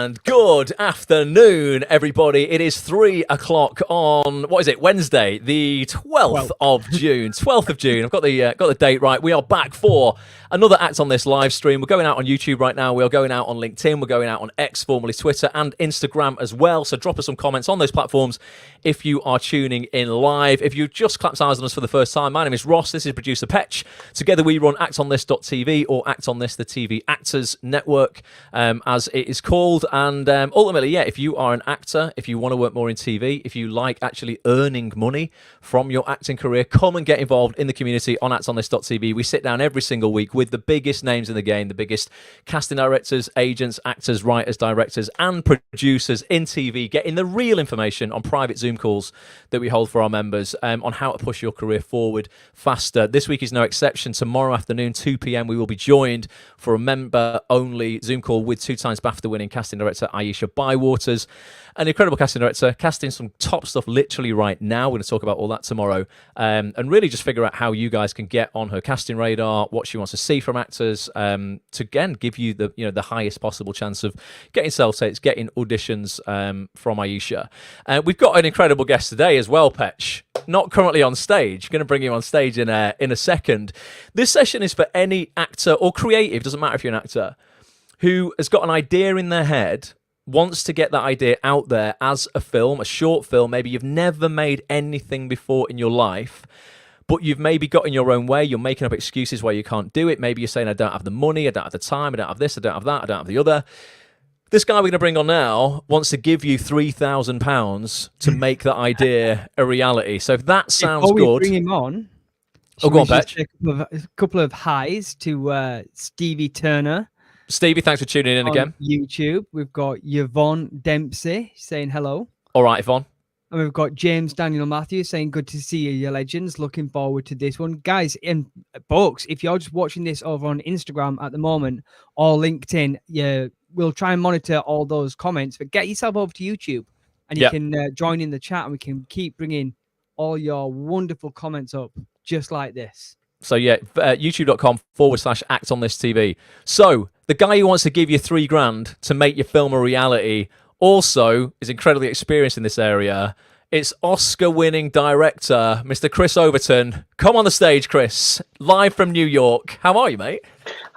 And good afternoon, everybody. It is 3 o'clock on, what is it, Wednesday, the 12th of June. 12th of June. I've got the date right. We are back for another Act On This live stream. We're going out on YouTube right now. We are going out on LinkedIn. We're going out on X, formerly Twitter, and Instagram as well. So drop us some comments on those platforms if you are tuning in live. If you just clapped eyes on us for the first time, my name is Ross. This is producer Petch. Together we run actonthis.tv or Act On This, the TV Actors Network, as it is called. And ultimately, yeah, if you are an actor, if you want to work more in TV, if you like actually earning money from your acting career, come and get involved in the community on actonthis.tv. We sit down every single week with the biggest names in the game, the biggest casting directors, agents, actors, writers, directors, and producers in TV, getting the real information on private Zoom calls that we hold for our members on how to push your career forward faster. This week is no exception. Tomorrow afternoon, 2 p.m, we will be joined for a member-only Zoom call with two-times BAFTA-winning casting director Aisha Bywaters, an incredible casting director, casting some top stuff literally right now. We're going to talk about all that tomorrow, and really just figure out how you guys can get on her casting radar, what she wants to see from actors, to again give you the highest possible chance of getting self-tapes, getting auditions from Aisha. We've got an incredible guest today as well, Petch. Not currently on stage. Going to bring him on stage in a second. This session is for any actor or creative, doesn't matter if you're an actor, who has got an idea in their head, wants to get that idea out there as a film, a short film. Maybe you've never made anything before in your life, but you've maybe got in your own way. You're making up excuses why you can't do it. Maybe you're saying, I don't have the money, I don't have the time, I don't have this, I don't have that, I don't have the other. This guy we're going to bring on now wants to give you £3,000 to make that idea a reality. So if that sounds Before we good... bring him on, go on, Petch. A couple of highs to Stevie Turner. Stevie, thanks for tuning in again. YouTube. We've got Yvonne Dempsey saying hello. All right, Yvonne. And we've got James Daniel Matthews saying, good to see you, you legends. Looking forward to this one. Guys, and folks, if you're just watching this over on Instagram at the moment or LinkedIn, we'll try and monitor all those comments, but get yourself over to YouTube and you can join in the chat, and we can keep bringing all your wonderful comments up just like this. So yeah, youtube.com/Act On This TV. So the guy who wants to give you £3,000 to make your film a reality also is incredibly experienced in this area. It's Oscar-winning director, Mr. Chris Overton. Come on the stage, Chris, live from New York. How are you, mate?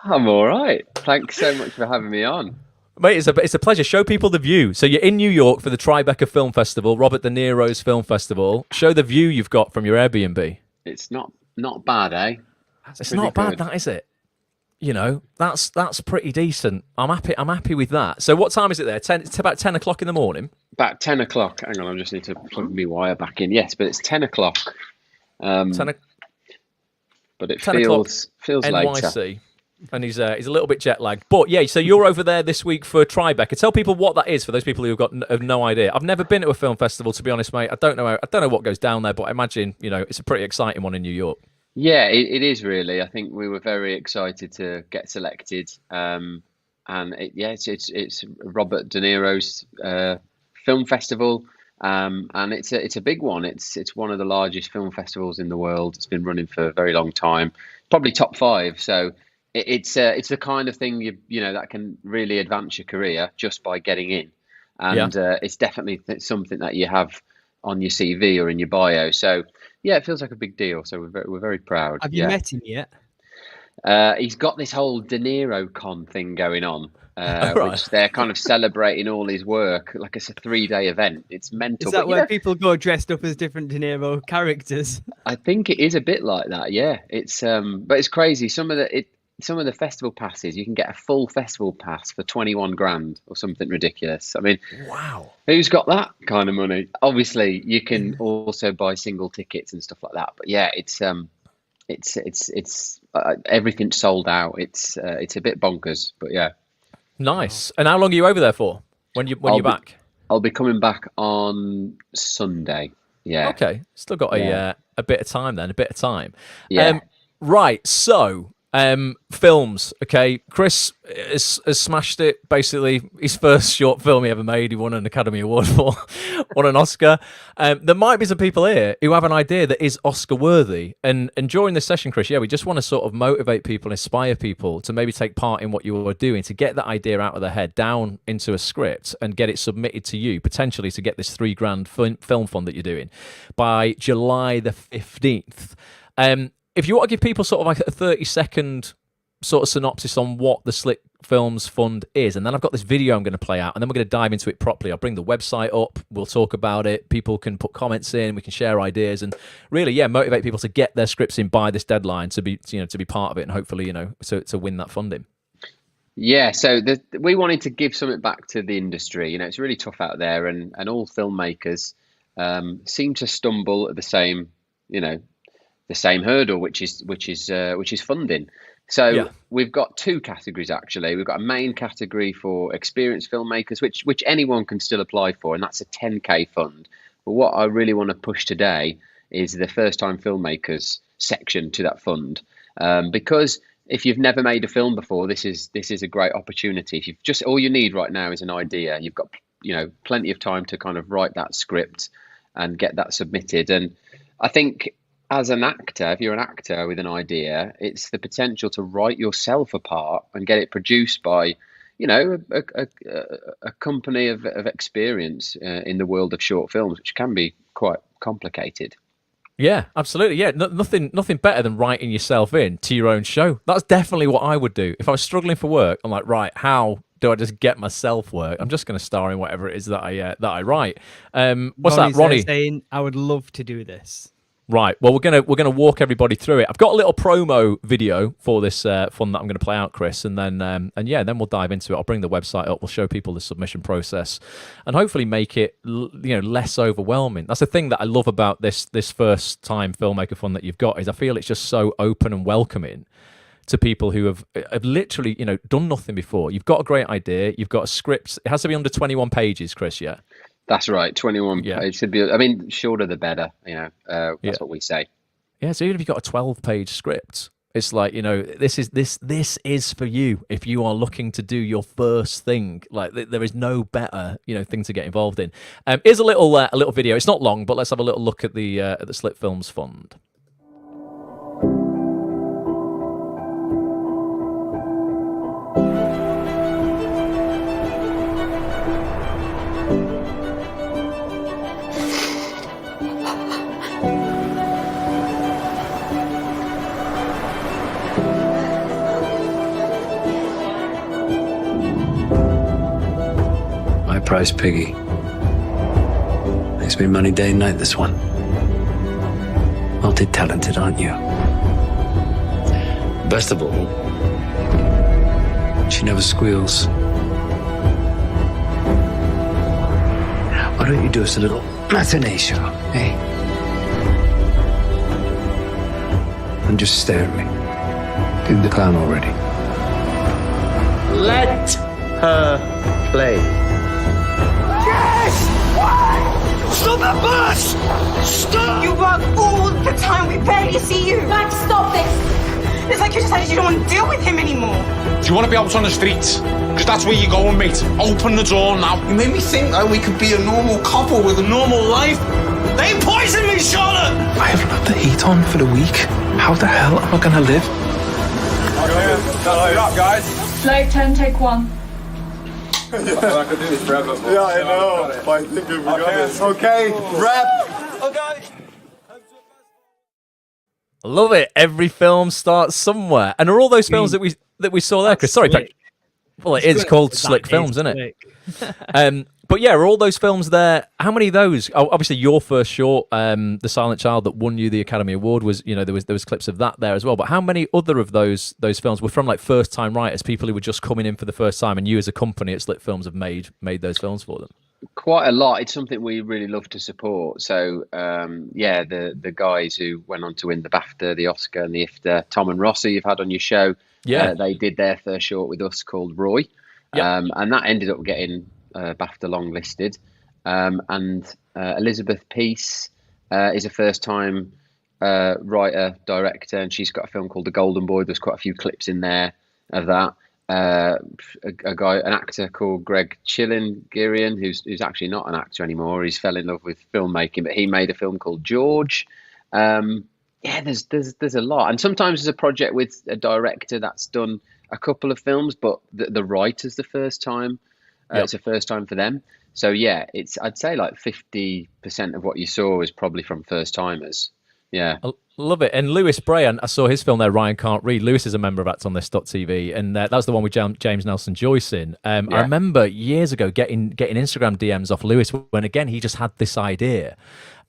I'm all right. Thanks so much for having me on. Mate, it's a pleasure. Show people the view. So you're in New York for the Tribeca Film Festival, Robert De Niro's film festival. Show the view you've got from your Airbnb. It's not bad, eh? It's not bad, that is it? You know, that's pretty decent. I'm happy with that. So what time is it there? It's about 10 o'clock in the morning. About 10 o'clock. Hang on, I just need to plug my wire back in. Yes, but it's 10 o'clock. But it feels NYC. later. And he's a little bit jet lagged. But yeah, so you're over there this week for Tribeca. Tell people what that is for those people who have no idea. I've never been to a film festival, to be honest, mate. I don't know what goes down there, but I imagine, it's a pretty exciting one in New York. Yeah, it is really. I think we were very excited to get selected. And it's Robert De Niro's film festival. And it's a big one. It's one of the largest film festivals in the world. It's been running for a very long time, probably top 5. So it's the kind of thing you know that can really advance your career just by getting in, and it's definitely something that you have on your CV or in your bio. So yeah, it feels like a big deal. So we're very proud. Have you met him yet? He's got this whole De Niro Con thing going on, Right. which they're kind of celebrating all his work. Like it's a 3-day event. It's mental. Is that where people go dressed up as different De Niro characters? I think it is a bit like that. Yeah, it's but it's crazy. Some of the festival passes, you can get a full festival pass for 21 grand or something ridiculous. I mean, wow, who's got that kind of money? Obviously, you can also buy single tickets and stuff like that. But yeah, it's everything's sold out. It's a bit bonkers, but yeah. Nice. And how long are you over there for? When you're back? I'll be coming back on Sunday. Yeah. Okay. Still got a bit of time then. A bit of time. Yeah. Right. So. Films, okay. Chris has smashed it. Basically, his first short film he ever made, he won an Academy Award for, won an Oscar. There might be some people here who have an idea that is Oscar worthy. And during this session, Chris, we just want to sort of motivate people, inspire people to maybe take part in what you are doing, to get that idea out of their head, down into a script, and get it submitted to you, potentially to get this $3,000 film fund that you're doing by July the 15th. If you want to give people sort of like a 30-second sort of synopsis on what the Slick Films Fund is, and then I've got this video I'm going to play out, and then we're going to dive into it properly. I'll bring the website up, we'll talk about it, people can put comments in, we can share ideas, and really, motivate people to get their scripts in by this deadline to be part of it, and hopefully, to win that funding. Yeah, so we wanted to give something back to the industry. It's really tough out there, and all filmmakers seem to stumble at the same hurdle, which is funding. So we've got two categories actually. We've got a main category for experienced filmmakers, which anyone can still apply for, and that's a 10K fund. But what I really want to push today is the first-time filmmakers section to that fund, because if you've never made a film before, this is a great opportunity. If you've just all you need right now is an idea, you've got plenty of time to kind of write that script and get that submitted. And I think, as an actor, if you're an actor with an idea, it's the potential to write yourself a part and get it produced by, a company of experience in the world of short films, which can be quite complicated. Yeah, absolutely. Yeah, nothing better than writing yourself in to your own show. That's definitely what I would do. If I was struggling for work, I'm like, right, how do I just get myself work? I'm just going to star in whatever it is that I write. What's that, Ronnie? Saying, I would love to do this. Right. Well, we're gonna walk everybody through it. I've got a little promo video for this fund that I'm going to play out, Chris, and then then we'll dive into it. I'll bring the website up. We'll show people the submission process, and hopefully make it less overwhelming. That's the thing that I love about this first time filmmaker fund that you've got, is I feel it's just so open and welcoming to people who have literally done nothing before. You've got a great idea. You've got a script. It has to be under 21 pages, Chris. Yeah. That's right, 21. Yeah. It should be. I mean, shorter the better. That's what we say. Yeah. So even if you've got a 12-page script, it's like this is for you if you are looking to do your first thing. Like there is no better thing to get involved in. Here's a little video. It's not long, but let's have a little look at the Slick Films Fund. Prize piggy. Makes me money day and night, this one. Multi-talented, aren't you? Best of all, she never squeals. Why don't you do us a little matinee show, eh? And just stare at me. Did the clown already? Let her play. Stop the bus! Stop! You work all the time. We barely see you. Max, stop this! It's like you decided you don't want to deal with him anymore. Do you want to be out on the streets? Because that's where you're going, mate. Open the door now. You made me think that we could be a normal couple with a normal life. They poisoned me, Charlotte! I haven't got the heat on for the week. How the hell am I going to live? Okay, up, guys. Light 10, take 1. I could do this forever. Yeah, I know. I think we got this. Okay, wrap. Okay. I love it. Every film starts somewhere, and are all those films that we saw there, Chris? Sorry, Petch. Well, it is called Slick Films, isn't it? But yeah, are all those films there? How many of those? Oh, obviously, your first short, The Silent Child, that won you the Academy Award, was there was clips of that there as well. But how many other of those films were from like first time writers, people who were just coming in for the first time, and you as a company at Slick Films have made those films for them? Quite a lot. It's something we really love to support. So the guys who went on to win the BAFTA, the Oscar, and the IFTA, Tom and Rossi, you've had on your show. Yeah, they did their first short with us called Roy, and that ended up getting BAFTA longlisted. And Elizabeth Peace is a first-time writer, director, and she's got a film called The Golden Boy. There's quite a few clips in there of that. An actor called Greg Chillingirian, who's actually not an actor anymore. He's fell in love with filmmaking, but he made a film called George. There's a lot, and sometimes there's a project with a director that's done a couple of films, but the writer's the first time. It's a first time for them. So yeah, I'd say like 50% of what you saw is probably from first timers. Yeah. I love it. And Lewis Bray, I saw his film there, Ryan Can't Read. Lewis is a member of Act On This.tv, and that was the one with James Nelson Joyce in. I remember years ago getting Instagram DMs off Lewis when, again, he just had this idea.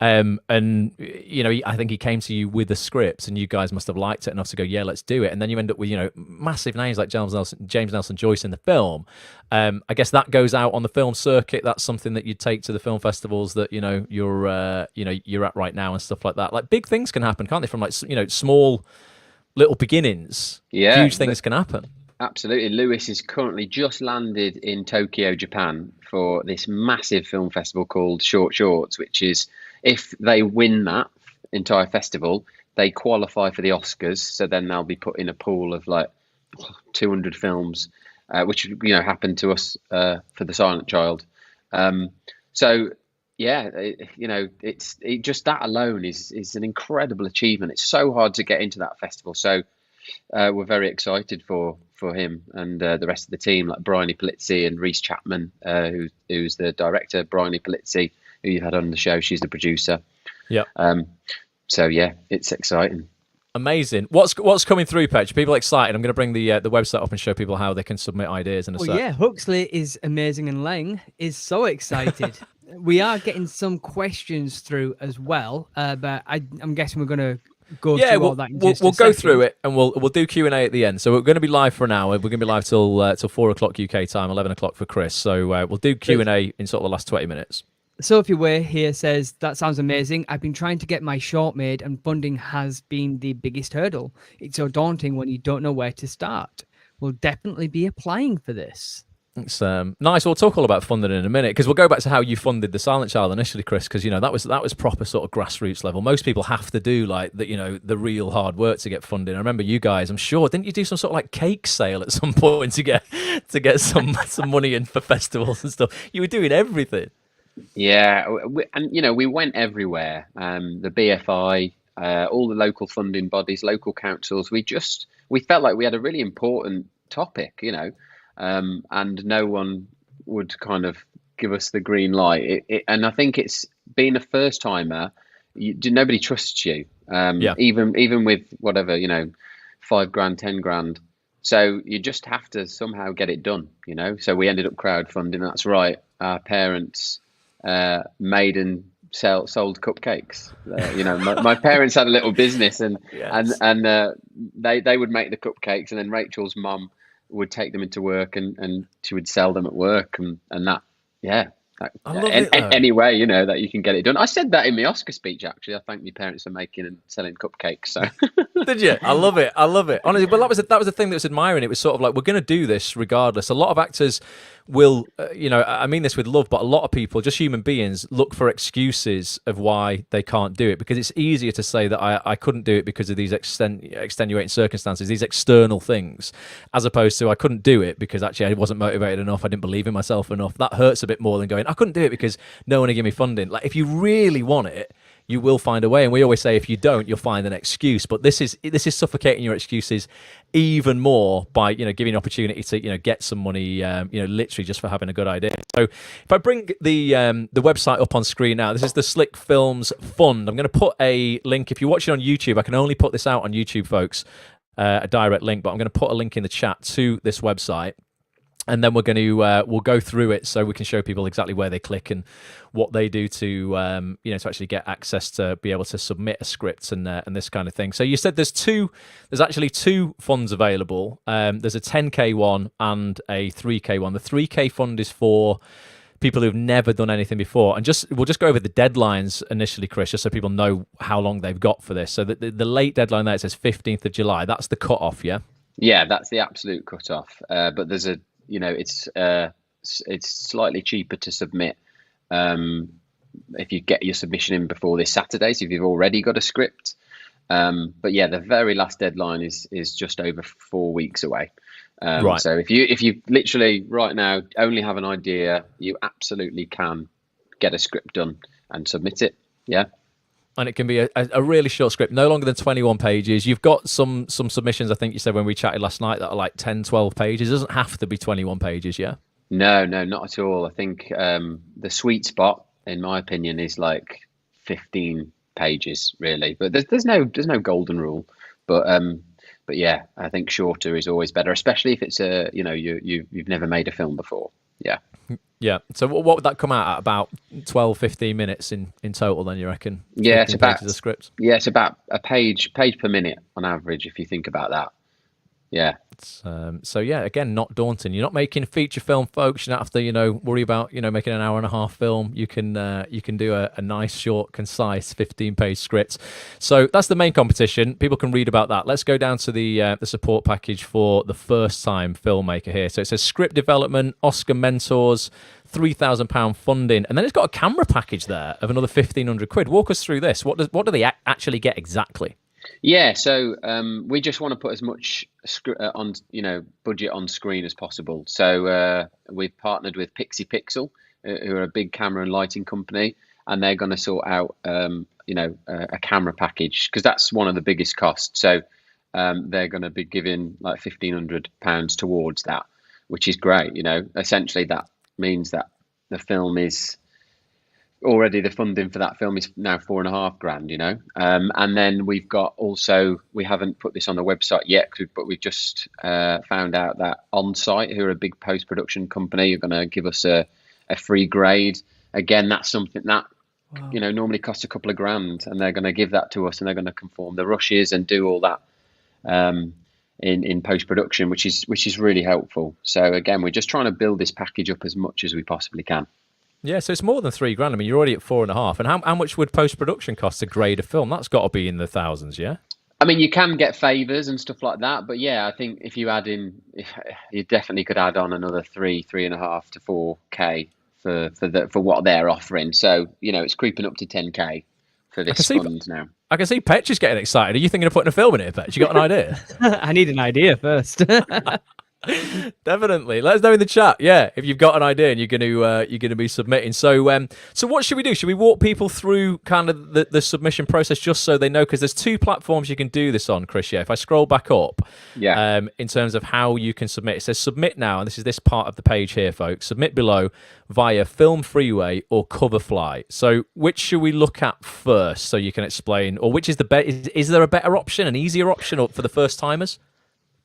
And, I think he came to you with a script, and you guys must have liked it enough to go, yeah, let's do it. And then you end up with, massive names like James Nelson Joyce in the film. I guess that goes out on the film circuit. That's something that you take to the film festivals that, you're at right now and stuff like that. Like, big things can happen, can't they? From like, small little beginnings. Yeah. Huge things can happen. Absolutely. Lewis is currently just landed in Tokyo, Japan for this massive film festival called Short Shorts, which is, if they win that entire festival, they qualify for the Oscars. So then they'll be put in a pool of like 200 films, which, happened to us for The Silent Child. So yeah, just that alone is an incredible achievement. It's so hard to get into that festival. So we're very excited for him and the rest of the team, like Bryony Polizzi and Reese Chapman, who's the director. Bryony Polizzi, who you had on the show, she's the producer. Yeah. So yeah, it's exciting. Amazing. What's coming through, Petch? People excited? I'm going to bring the website up and show people how they can submit ideas in a sec. Yeah, Huxley is amazing, and Lang is so excited. We are getting some questions through as well, but I'm guessing we're going to go through all that. We'll go through it, and we'll do Q&A at the end. So we're going to be live for an hour. We're going to be live till 4 o'clock UK time, 11 o'clock for Chris. So we'll do Q&A in sort of the last 20 minutes. Sophie Way here says, that sounds amazing. I've been trying to get my short made, and funding has been the biggest hurdle. It's so daunting when you don't know where to start. We'll definitely be applying for this. It's nice. We'll talk all about funding in a minute, because we'll go back to how you funded The Silent Child initially, Chris, because that was proper sort of grassroots level. Most people have to do like the real hard work to get funding. I remember you guys, I'm sure, didn't you do some sort of like cake sale at some point to get some money in for festivals and stuff? You were doing everything. Yeah, we went everywhere. The BFI, all the local funding bodies, local councils. We felt like we had a really important topic, and no one would kind of give us the green light. And I think it's being a first timer. Nobody trusts you. Even with whatever, $5,000, $10,000. So you just have to somehow get it done, So we ended up crowdfunding. That's right. Our parents made and sold cupcakes. My parents had a little business, and yes. and they would make the cupcakes, and then Rachel's mum would take them into work, and she would sell them at work, and that, yeah. Any way, that you can get it done. I said that in my Oscar speech, actually. I thanked my parents for making and selling cupcakes. So did you? I love it. Honestly, well, that was the thing that was admiring. It was sort of like, we're going to do this regardless. A lot of actors will, I mean this with love, but a lot of people, just human beings, look for excuses of why they can't do it, because it's easier to say that I couldn't do it because of these extenuating circumstances, these external things, as opposed to I couldn't do it because actually I wasn't motivated enough, I didn't believe in myself enough. That hurts a bit more than going, I couldn't do it because no one would give me funding. Like, if you really want it, you will find a way. And we always say, if you don't, you'll find an excuse. But this is suffocating your excuses even more by giving an opportunity to get some money, literally just for having a good idea. So if I bring the website up on screen now, this is the Slick Films Fund. I'm going to put a link. If you're watching on YouTube, I can only put this out on YouTube, folks, a direct link, but I'm going to put a link in the chat to this website. And then we're going to we'll go through it so we can show people exactly where they click and what they do to to actually get access to be able to submit a script and this kind of thing. So you said there's actually two funds available. There's a 10K one and a 3K one. The 3K fund is for people who've never done anything before, and we'll just go over the deadlines initially, Chris, just so people know how long they've got for this. So the late deadline there, it says 15th of July. That's the cutoff, yeah. Yeah, that's the absolute cutoff. But there's a it's slightly cheaper to submit if you get your submission in before this Saturday. So if you've already got a script, But yeah, the very last deadline is just over 4 weeks away. Right. So if you literally right now only have an idea, you absolutely can get a script done and submit it. Yeah. And it can be a really short script, no longer than 21 pages. You've got some submissions, I think you said when we chatted last night, that are like 10, 12 pages. It doesn't have to be 21 pages, yeah? No, not at all. I think the sweet spot, in my opinion, is like 15 pages, really. But there's no golden rule. But yeah, I think shorter is always better, especially if it's you've never made a film before. Yeah. Yeah. So what would that come out at? About 12, 15 minutes in total, then, you reckon? Yeah, it's about pages of script. Yeah, it's about a page per minute on average, if you think about that. Yeah. So yeah, again, not daunting. You're not making a feature film, folks. You don't have to, worry about, making an 1.5-hour film. You can do a nice, short, concise 15-page script. So that's the main competition. People can read about that. Let's go down to the support package for the first-time filmmaker here. So it says script development, Oscar mentors, £3,000 funding, and then it's got a camera package there of another 1,500 quid. Walk us through this. What do they actually get exactly? Yeah, so we just want to put as much budget on screen as possible. So we've partnered with Pixie Pixel, who are a big camera and lighting company, and they're going to sort out a camera package, because that's one of the biggest costs. So they're going to be giving like £1,500 towards that, which is great. Essentially that means that the film is already, the funding for that film is now $4,500, and then we've got we haven't put this on the website yet, but we've just found out that On-Site, who are a big post-production company, are going to give us a free grade. Again, that's something that normally costs a couple of grand, and they're going to give that to us, and they're going to conform the rushes and do all that in post-production, which is really helpful. So again, we're just trying to build this package up as much as we possibly can. Yeah, so it's more than £3,000. I mean, you're already at 4.5. And how much would post-production cost to grade a film? That's got to be in the thousands, yeah? I mean, you can get favours and stuff like that, but yeah, I think if you add in, you definitely could add on another 3.5 to 4K for what they're offering. So it's creeping up to 10K for this fund now. I can see Petch is getting excited. Are you thinking of putting a film in here, Petch? You got an idea? I need an idea first. Definitely. Let us know in the chat. Yeah, if you've got an idea and you're going to be submitting. So what should we do? Should we walk people through kind of the submission process, just so they know? Because there's 2 platforms you can do this on, Chris. Yeah, if I scroll back up, in terms of how you can submit, it says submit now, and this is this part of the page here, folks. Submit below via Film Freeway or Coverfly. So which should we look at first, so you can explain, or which is the better? Is there a better option, an easier option for the first timers?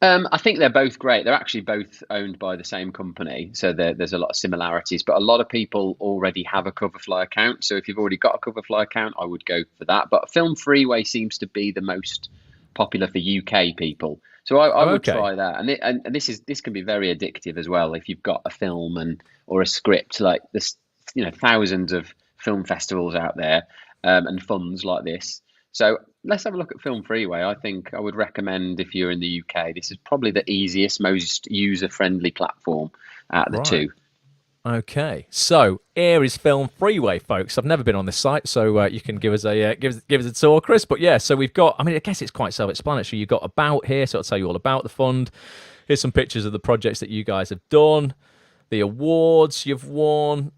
I think they're both great. They're actually both owned by the same company, so there's a lot of similarities. But a lot of people already have a Coverfly account, so if you've already got a Coverfly account, I would go for that. But Film Freeway seems to be the most popular for UK people, so I would try that. And this can be very addictive as well if you've got a film or a script. Like there's thousands of film festivals out there and funds like this. So let's have a look at Film Freeway. I think I would recommend, if you're in the UK, this is probably the easiest, most user-friendly platform out of the 2. Okay, so here is Film Freeway, folks. I've never been on this site, so you can give us a tour, Chris. But yeah, so we've got, I guess it's quite self-explanatory. You've got About here, so it'll tell you all about the fund. Here's some pictures of the projects that you guys have done, the awards you've won,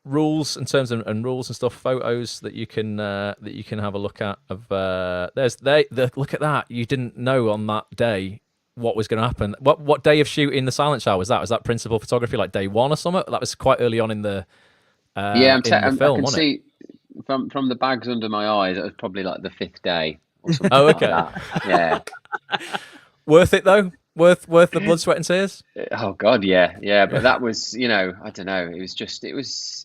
rules in terms of rules and stuff, photos that you can have a look at. Of look at that. You didn't know on that day what was going to happen. What day of shooting the silent shower was that? Was that principal photography, like day 1 or something? That was quite early on in the film. I can see from the bags under my eyes, it was probably like the 5th day or something. Oh, okay. Like that. Yeah. Worth it though. Worth the blood, sweat, and tears. Oh God, yeah. But that was, I don't know. It was.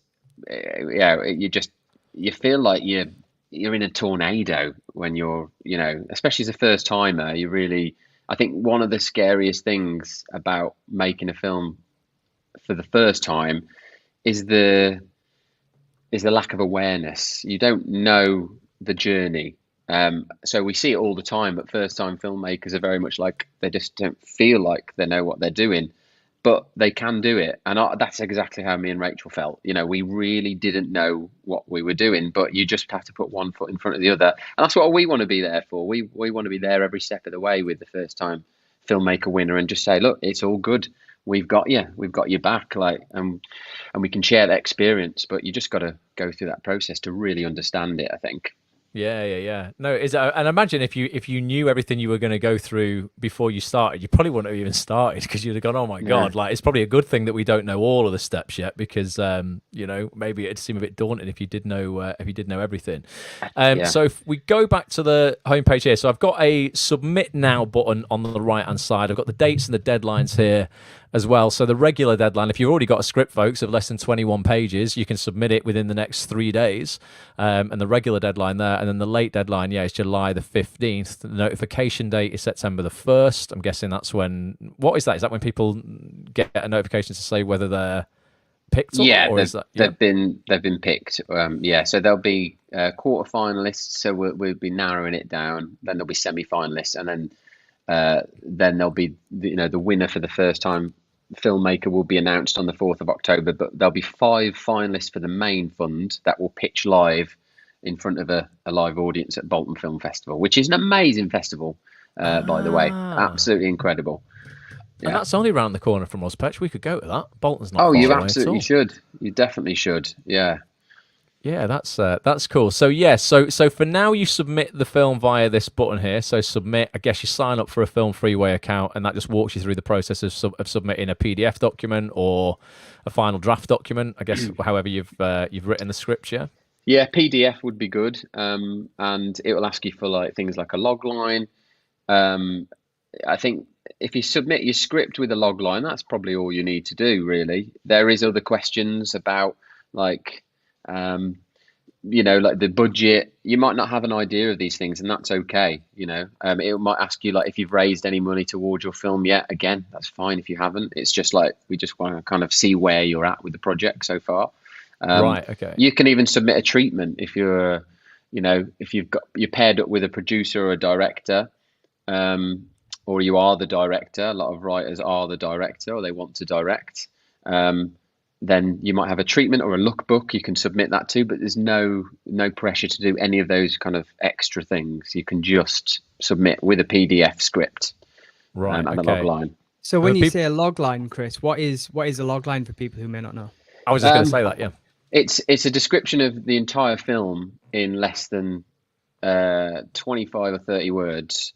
You feel like you're in a tornado when you're, especially as a first timer. I think one of the scariest things about making a film for the first time is the lack of awareness. You don't know the journey. So we see it all the time, but first time filmmakers are very much like, they just don't feel like they know what they're doing. but they can do it. And that's exactly how me and Rachel felt. You know, we really didn't know what we were doing, but you just have to put one foot in front of the other. And that's what we want to be there for. We want to be there every step of the way with the first time filmmaker winner and just say, look, it's all good. We've got your back, like, and we can share that experience, but you just got to go through that process to really understand it, I think. Yeah. No, and imagine if you knew everything you were going to go through before you started, you probably wouldn't have even started, because you'd have gone, oh my God, like, it's probably a good thing that we don't know all of the steps yet, because you know, maybe it'd seem a bit daunting if you did know everything. So if we go back to the homepage here, so I've got a submit now button on the right hand side. I've got the dates and the deadlines here as well. So the regular deadline, if you've already got a script, folks, of less than 21 pages, you can submit it within the next 3 days. And the regular deadline there, and then the late deadline, is July the 15th. The notification date is September the 1st. I'm guessing that's when. What is that? Is that when people get a notification to say whether they're picked? They've been picked. So there'll be quarter finalists. So we'll be narrowing it down. Then there'll be semi-finalists, and then there'll be the winner for the first time filmmaker will be announced on the 4th of October, but there'll be 5 finalists for the main fund that will pitch live in front of a live audience at Bolton Film Festival, which is an amazing festival, by the way. Absolutely incredible. Yeah. And that's only around the corner from us, Petch. We could go to that. Bolton's not far you away absolutely at all. should. You definitely should. Yeah. Yeah, that's cool. So so for now you submit the film via this button here. So submit. I guess you sign up for a Film Freeway account, and that just walks you through the process of submitting a PDF document or a final draft document. I guess however you've written the script. Yeah. Yeah, PDF would be good. And it will ask you for like things like a log line. I think if you submit your script with a log line, that's probably all you need to do, really. There is other questions about like. Like the budget. You might not have an idea of these things, and that's okay. It might ask you like if you've raised any money towards your film yet. Again, that's fine if you haven't. It's just like we just want to kind of see where you're at with the project so far. Right. Okay. You can even submit a treatment if you're paired up with a producer or a director, or you are the director. A lot of writers are the director, or they want to direct. Then you might have a treatment or a lookbook. You can submit that too, but there's no pressure to do any of those kind of extra things. You can just submit with a PDF script, right? And a log line. So when you say a log line, Chris, what is a log line for people who may not know? I was just going to say that. Yeah, it's a description of the entire film in less than 25 or 30 words.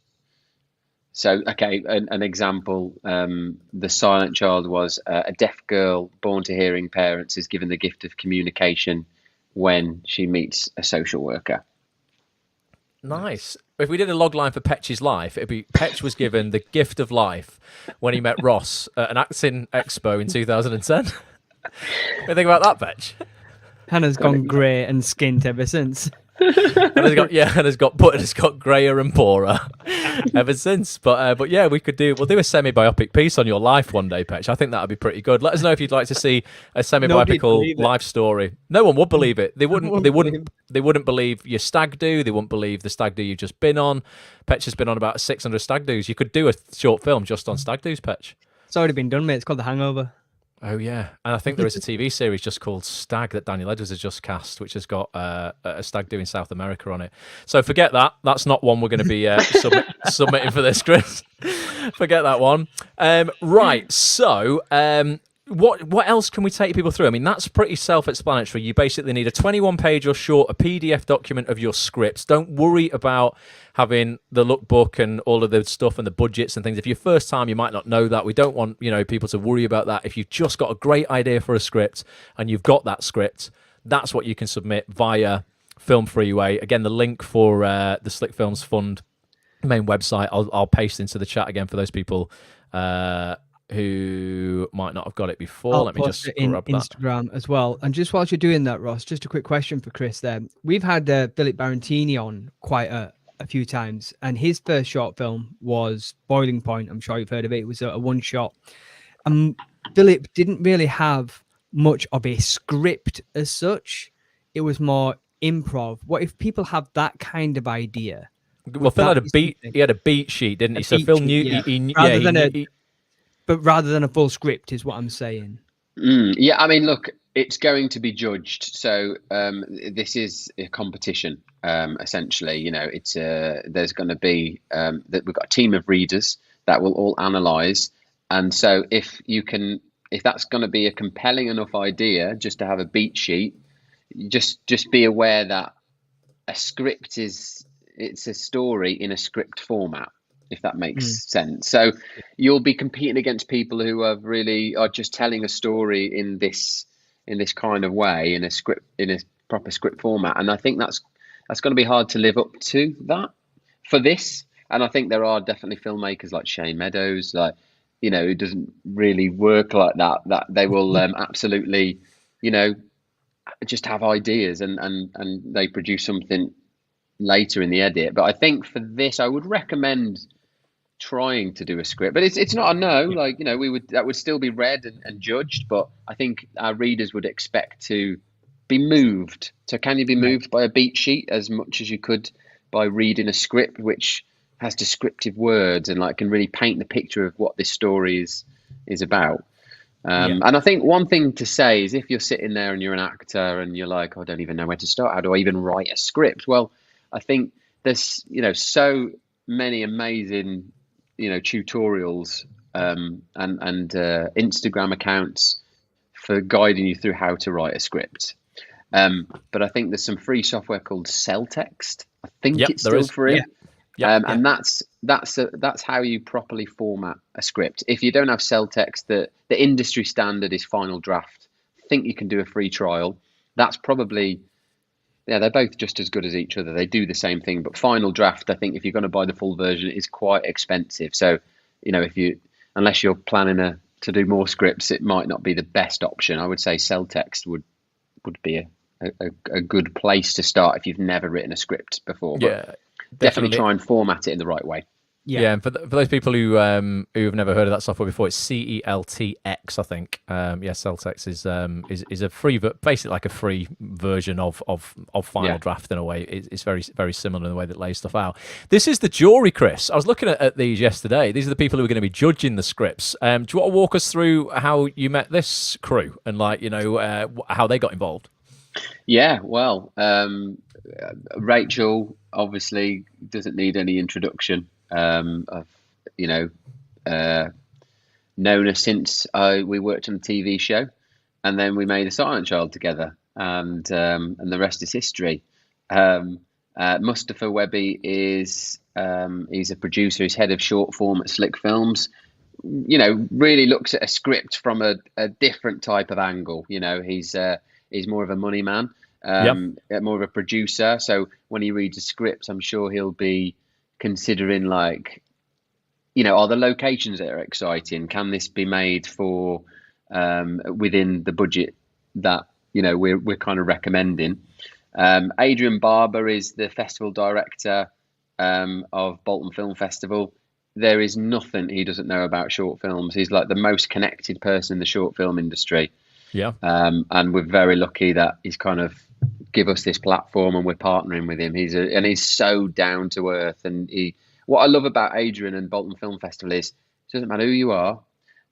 So, okay, an example, The Silent Child was a deaf girl born to hearing parents is given the gift of communication when she meets a social worker. Nice. If we did a log line for Petch's life, it'd be Petch was given the gift of life when he met Ross at an acting expo in 2010. What do you think about that, Petch? Hannah's gone grey and skint ever since. Hannah's got greyer and poorer ever since. But yeah, we'll do a semi-biopic piece on your life one day, Petch. I think that would be pretty good. Let us know if you'd like to see a semi-biopical life story. No one would believe it. They wouldn't believe your stag do. They wouldn't believe the stag do you've just been on. Petch has been on about 600 stag do's. You could do a short film just on stag do's, Petch. It's already been done, mate. It's called The Hangover. Oh yeah, and I think there is a TV series just called Stag that Daniel Edwards has just cast, which has got a stag do in South America on it. So forget that. That's not one we're going to be submitting for this, Chris. Forget that one. Right. So what else can we take people through? I mean, that's pretty self-explanatory. You basically need a 21-page or short, a PDF document of your scripts. Don't worry about having the lookbook and all of the stuff and the budgets and things. If you're first time, you might not know that. We don't want people to worry about that. If you've just got a great idea for a script and you've got that script, that's what you can submit via Film Freeway. Again, the link for the Slick Films Fund main website, I'll paste into the chat again for those people who might not have got it before. Let me just grab that. Instagram as well. And just whilst you're doing that, Ross, just a quick question for Chris there. We've had Philip Barantini on quite a few times, and his first short film was Boiling Point. I'm sure you've heard of it. It was a one shot. Philip didn't really have much of a script as such. It was more improv. What if people have that kind of idea? Well, Phil had a beat. He had a beat sheet, didn't he? So Phil knew. He but rather than a full script is what I'm saying. Yeah, I mean, look, it's going to be judged. So this is a competition, essentially. You know, it's there's going to be that we've got a team of readers that will all analyse, and so if that's going to be a compelling enough idea, just to have a beat sheet, just be aware that a script it's a story in a script format, if that makes sense. So you'll be competing against people who are just telling a story in this kind of way, in a proper script format. And I think that's going to be hard to live up to that for this. And I think there are definitely filmmakers like Shane Meadows, like, you know, who doesn't really work like that they will absolutely, you know, just have ideas and they produce something later in the edit. But I think for this, I would recommend trying to do a script, but it's not a no. Like, you know, that would still be read and judged, but I think our readers would expect to be moved. So can you be moved by a beat sheet as much as you could by reading a script which has descriptive words and like can really paint the picture of what this story is about? And I think one thing to say is, if you're sitting there and you're an actor and you're like, I don't even know where to start, how do I even write a script? Well, I think there's, you know, so many amazing, you know, tutorials and Instagram accounts for guiding you through how to write a script. But I think there's some free software called Celltext. I think it's still free. And that's how you properly format a script. If you don't have Celltext, the industry standard is Final Draft. I think you can do a free trial. That's probably, they're both just as good as each other. They do the same thing, but Final Draft, I think if you're going to buy the full version, is quite expensive. So, you know, unless you're planning to do more scripts, it might not be the best option. I would say Celltext would be a good place to start if you've never written a script before. But definitely try and format it in the right way. Yeah, and for those people who have never heard of that software before, it's CELTX, I think. Celltext is a free, basically like a free version of Final Draft in a way. It's very, very similar in the way that lays stuff out. This is the jury, Chris. I was looking at these yesterday. These are the people who are going to be judging the scripts. Do you want to walk us through how you met this crew and, like, you know, how they got involved? Yeah, well, Rachel obviously doesn't need any introduction. I've, you know, known her since we worked on a TV show, and then we made a Silent Child together, and the rest is history. Mustafa Webby is he's a producer. He's head of short form at Slick Films. You know, really looks at a script from a different type of angle. You know, he's more of a money man, more of a producer. So when he reads a script, I'm sure he'll be considering, like, you know, are the locations that are exciting? Can this be made for within the budget that, you know, we're kind of recommending? Adrian Barber is the festival director of Bolton Film Festival. There is nothing he doesn't know about short films. He's like the most connected person in the short film industry. Yeah. And we're very lucky that he's kind of give us this platform and we're partnering with him. He's so down to earth. And what I love about Adrian and Bolton Film Festival is, it doesn't matter who you are,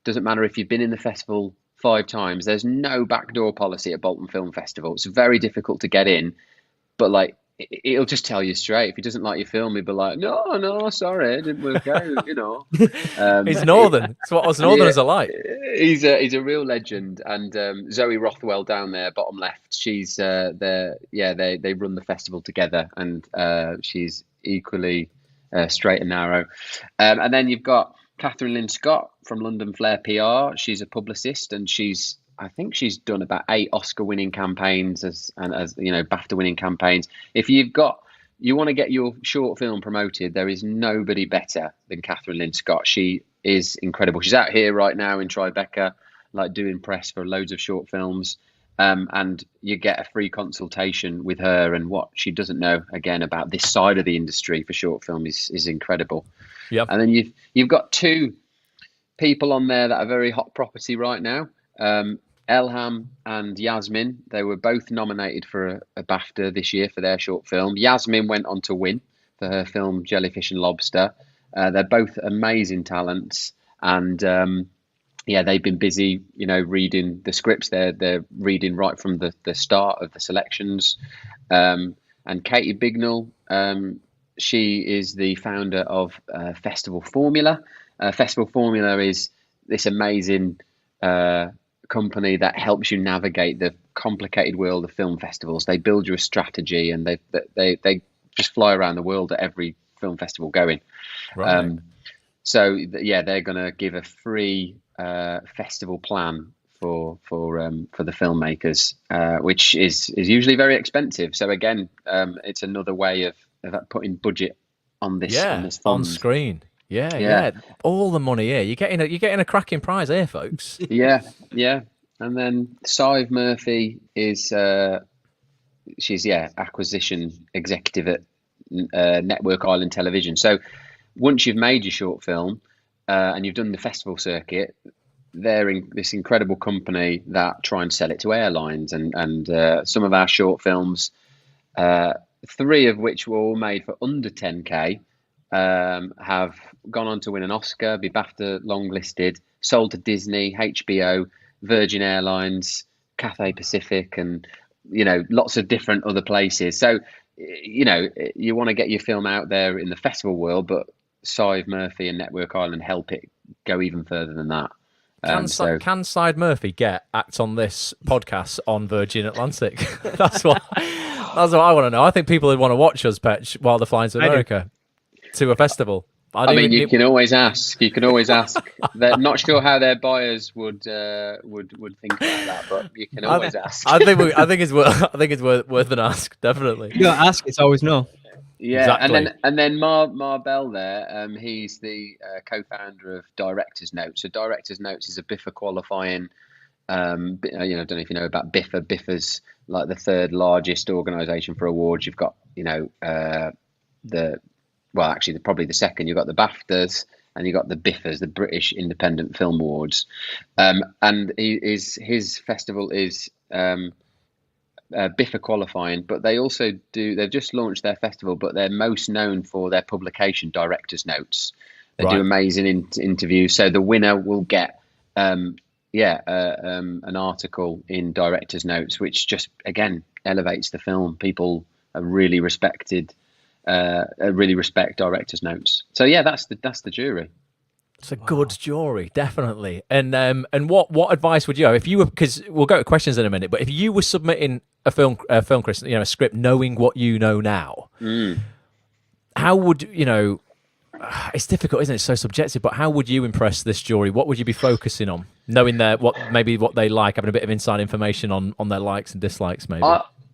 doesn't matter if you've been in the festival 5 times, there's no backdoor policy at Bolton Film Festival. It's very difficult to get in, but like, it'll just tell you straight. If he doesn't like your film, he'll be like, no, sorry, it didn't work out, you know. He's Northern. It's what us Northerners are like. He's a real legend. And Zoe Rothwell down there, bottom left, she's they run the festival together, and she's equally straight and narrow. And then you've got Catherine Lynn Scott from London Flair PR. She's a publicist, and I think she's done about 8 Oscar-winning campaigns as you know, BAFTA-winning campaigns. If you want to get your short film promoted, there is nobody better than Catherine Lynn Scott. She is incredible. She's out here right now in Tribeca, like doing press for loads of short films, and you get a free consultation with her. And what she doesn't know, again, about this side of the industry for short film is incredible. Yeah. And then you've got 2 people on there that are very hot property right now. Elham and Yasmin, they were both nominated for a BAFTA this year for their short film. Yasmin went on to win for her film Jellyfish and Lobster. They're both amazing talents, and yeah, they've been busy, reading the scripts. They're reading right from the start of the selections. And Katie Bignell, she is the founder of Festival Formula. Festival Formula is this amazing company that helps you navigate the complicated world of film festivals. They build you a strategy, and they just fly around the world at every film festival going. Right. So they're going to give a free festival plan for the filmmakers, which is usually very expensive. So again, it's another way of putting budget on this Yeah, fund. on screen. Yeah. All the money here. You're getting a cracking prize here, folks. Yeah. And then Sive Murphy is she's acquisition executive at Network Island Television. So once you've made your short film and you've done the festival circuit, they're in this incredible company that try and sell it to airlines. And some of our short films, 3 of which were all made for under 10K, have gone on to win an Oscar, be BAFTA long-listed, sold to Disney, HBO, Virgin Airlines, Cathay Pacific, and lots of different other places. So you want to get your film out there in the festival world, but Sive Murphy and Network Island help it go even further than that. Can Sive Murphy get Act On This podcast on Virgin Atlantic? That's what I want to know. I think people would want to watch us, Petch, while they're flying to America to a festival. You can always ask. They're not sure how their buyers would think about that, but you can always ask. I think it's worth an ask, definitely. You gotta ask. It's always no. Yeah, exactly. and then Mar Bell there. He's the co-founder of Director's Notes. So Director's Notes is a BIFA qualifying. I don't know if you know about BIFA. BIFA's like the 3rd largest organisation for awards. You've got probably the second. You've got the BAFTAs and you've got the BIFAs, the British Independent Film Awards. And his festival is BIFA qualifying, but they also they've just launched their festival, but they're most known for their publication, Director's Notes. They do amazing interviews. So the winner will get an article in Director's Notes, which just, again, elevates the film. People are really respect Director's Notes. So yeah, that's the jury. It's a good jury, definitely. And what advice would you have if you were? Because we'll go to questions in a minute. But if you were submitting a film, Chris, a script, knowing what you know now, how would It's difficult, isn't it? It's so subjective. But how would you impress this jury? What would you be focusing on? Knowing what they like, having a bit of inside information on their likes and dislikes, maybe.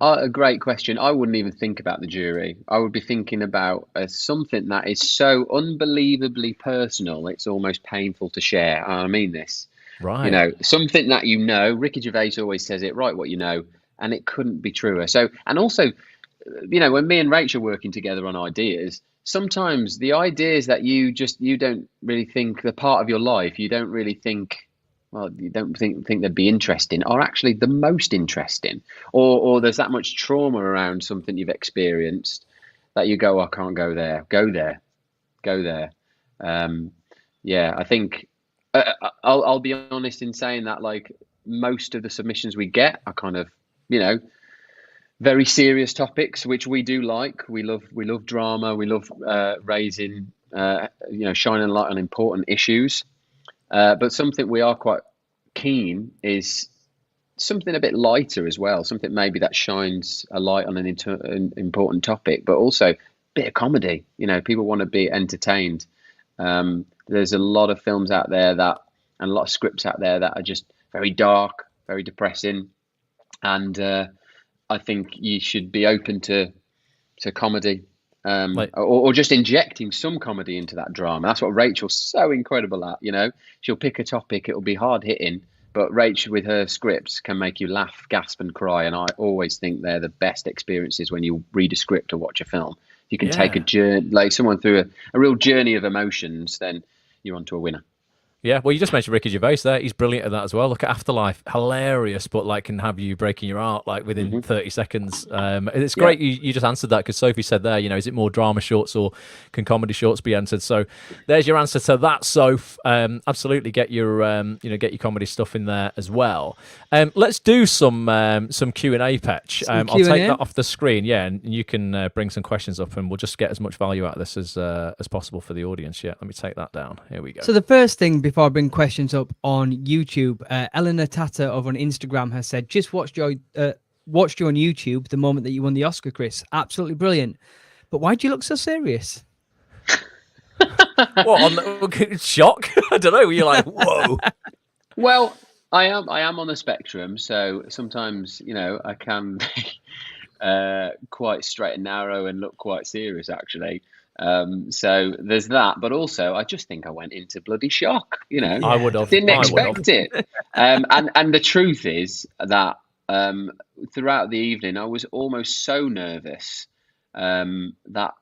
A great question. I wouldn't even think about the jury. I would be thinking about something that is so unbelievably personal, it's almost painful to share. I mean this. Right. Something that Ricky Gervais always says it, write what you know, and it couldn't be truer. So, and also, when me and Rach are working together on ideas, sometimes the ideas that you don't really think they're part of your life, you don't really think, you don't think they'd be interesting, are actually the most interesting, or there's that much trauma around something you've experienced that you go, I can't go there. Go there. I think I'll be honest in saying that, like, most of the submissions we get are kind of very serious topics, which we do like. We love drama. We love raising shining light on important issues. But something we are quite keen is something a bit lighter as well, something maybe that shines a light on an important topic, but also a bit of comedy. People want to be entertained. There's a lot of films out there and a lot of scripts out there that are just very dark, very depressing. And I think you should be open to comedy. Or just injecting some comedy into that drama. That's what Rachel's so incredible at. She'll pick a topic, it'll be hard hitting, but Rachel with her scripts can make you laugh, gasp and cry. And I always think they're the best experiences when you read a script or watch a film. You can take a journey, like someone through a real journey of emotions, then you're onto a winner. Yeah, well, you just mentioned Ricky Gervais there. He's brilliant at that as well. Look at Afterlife, hilarious, but like can have you breaking your heart like within 30 seconds. It's great you just answered that, because Sophie said there, is it more drama shorts or can comedy shorts be entered? So there's your answer to that, Soph. Absolutely get your get your comedy stuff in there as well. Let's do some Q&A, Petch. I'll take that off the screen, and you can bring some questions up, and we'll just get as much value out of this as possible for the audience. Yeah, let me take that down. Here we go. So the first thing before I bring questions up on YouTube, Eleanor Tata over on Instagram has said, just watched you on YouTube the moment that you won the Oscar, Chris. Absolutely brilliant. But why do you look so serious? What, shock? I don't know. You're like, whoa. Well, I am on the spectrum, so sometimes, I can be quite straight and narrow and look quite serious, actually. So there's that, but also I just think I went into bloody shock. I would have didn't expect it. And the truth is that throughout the evening I was almost so nervous that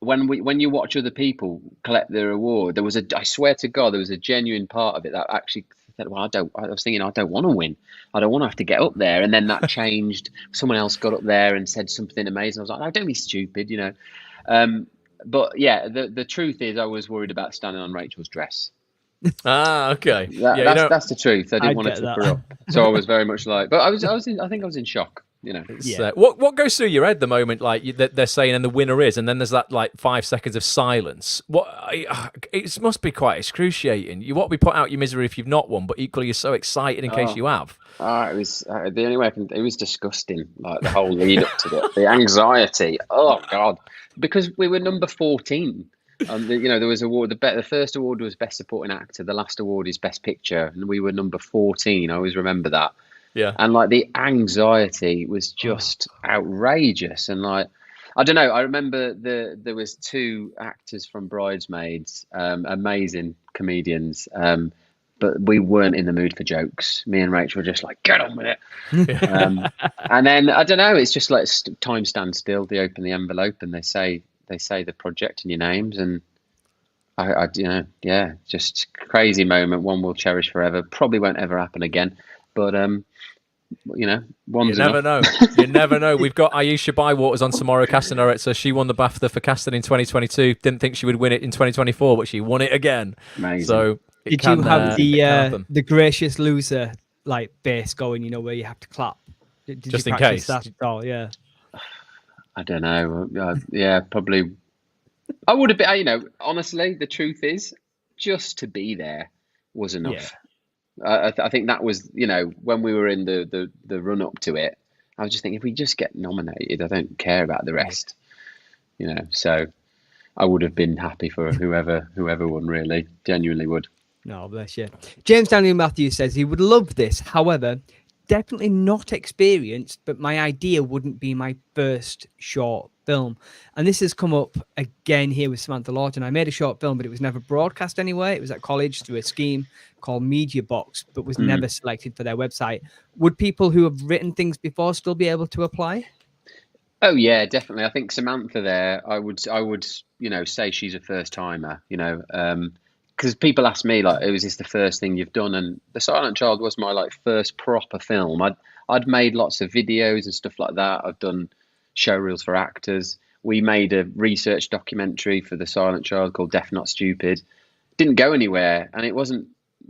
when you watch other people collect their award, I swear to God, there was a genuine part of it that actually said, well, I was thinking I don't want to win. I don't want to have to get up there. And then that changed. Someone else got up there and said something amazing. I was like, no, don't be stupid, But yeah, the truth is, I was worried about standing on Rachel's dress. Okay. That's the truth. I didn't want to trip her up, so I was very much like. But I think I was in shock. What goes through your head the moment they're saying, and the winner is, and then there's that 5 seconds of silence? It must be quite excruciating. You want to be put out your misery if you've not won, but equally you're so excited in case you have. It was the only way it was disgusting. Like the whole lead up to it, the anxiety. Oh God. Because we were number 14. There was award. The first award was Best Supporting Actor. The last award is Best Picture, and we were number 14. I always remember that. Yeah. And the anxiety was just outrageous. And I don't know. I remember there was 2 actors from Bridesmaids, amazing comedians. But we weren't in the mood for jokes. Me and Rachel were just like, get on with it. And then, I don't know, it's just like time stands still. They open the envelope and they say the project and your names. And just crazy moment. One we'll cherish forever. Probably won't ever happen again. But, you never know. You never know. We've got Aisha Bywaters on tomorrow, casting director. She won the BAFTA for casting in 2022. Didn't think she would win it in 2024, but she won it again. Amazing. So... Did you have the gracious loser bass going? Where you have to clap. Did just you in case. That at all? Yeah. I don't know. Yeah, probably. I would have been. Honestly, the truth is, just to be there was enough. Yeah. I think that was. When we were in the run up to it, I was just thinking, if we just get nominated, I don't care about the rest. So I would have been happy for whoever won. Really, genuinely would. No, bless you. James Daniel Matthews says he would love this. However, definitely not experienced, but my idea wouldn't be my first short film. And this has come up again here with Samantha Lawton. I made a short film, but it was never broadcast anywhere. It was at college through a scheme called Media Box, but was never selected for their website. Would people who have written things before still be able to apply? Oh yeah, definitely. I think Samantha there, I would say she's a first timer, because people ask me is this the first thing you've done? And The Silent Child was my first proper film. I'd made lots of videos and stuff like that. I've done showreels for actors. We made a research documentary for The Silent Child called Deaf Not Stupid. Didn't go anywhere, and it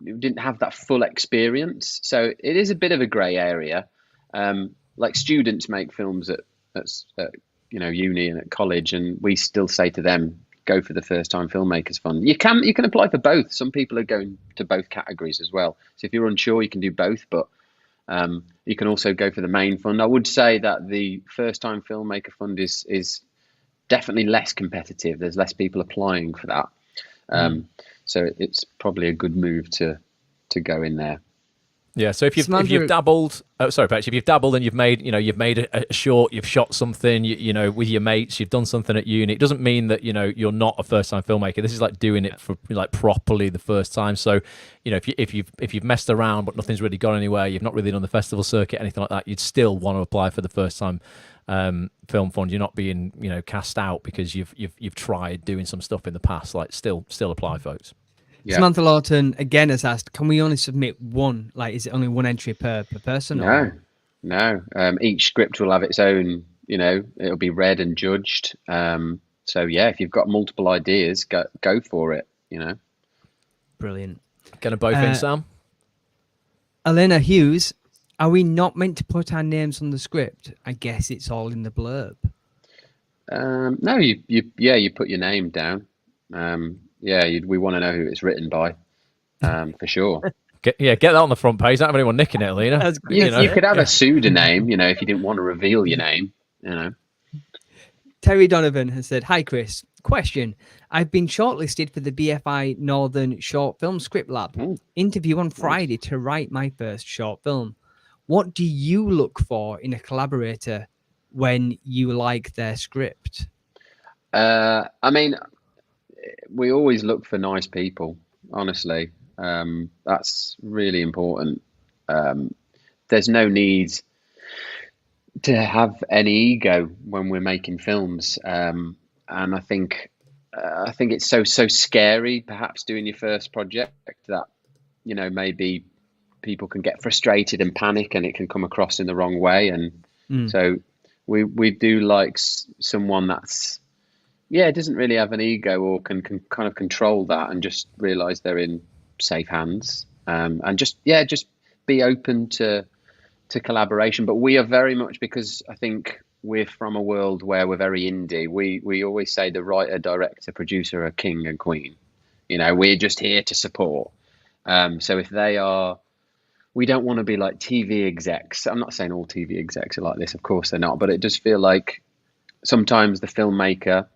didn't have that full experience. So it is a bit of a grey area. Students make films at uni and at college, and we still say to them, go for the first time filmmakers fund. You can apply for both. Some people are going to both categories as well. So if you're unsure, you can do both, but you can also go for the main fund. I would say that the first time filmmaker fund is definitely less competitive. There's less people applying for that. So it's probably a good move to go in there. Yeah, so if you've dabbled, Patch, if you've dabbled and you've made a short, you've shot something, with your mates, you've done something at uni, it doesn't mean that, you're not a first time filmmaker. This is like doing it for properly the first time. So, if you've messed around but nothing's really gone anywhere, you've not really done the festival circuit, anything like that, you'd still want to apply for the first time film fund. You're not being, cast out because you've tried doing some stuff in the past. Still apply, folks. Yeah. Samantha Lawton again has asked, can we only submit one? Like, is it only one entry per person? No. Each script will have its own, it'll be read and judged. So yeah, if you've got multiple ideas, go for it, Brilliant. Gonna both in, Sam? Elena Hughes, are we not meant to put our names on the script? I guess it's all in the blurb. No, you put your name down. We want to know who it's written by, for sure. Get that on the front page. Don't have anyone nicking it, Alina. You could have a pseudonym, if you didn't want to reveal your name, Terry Donovan has said, hi, Chris. Question. I've been shortlisted for the BFI Northern Short Film Script Lab interview on Friday to write my first short film. What do you look for in a collaborator when you like their script? I mean, we always look for nice people, honestly. That's really important. There's no need to have any ego when we're making films. And I think it's so scary, perhaps doing your first project, that, maybe people can get frustrated and panic and it can come across in the wrong way. And so we do like someone that's, doesn't really have an ego or can kind of control that and just realize they're in safe hands. And just be open to collaboration. But we are very much, because I think we're from a world where we're very indie. We always say the writer, director, producer are king and queen. We're just here to support. So if they are, we don't want to be like TV execs. I'm not saying all TV execs are like this, of course they're not, but it does feel like sometimes the filmmaker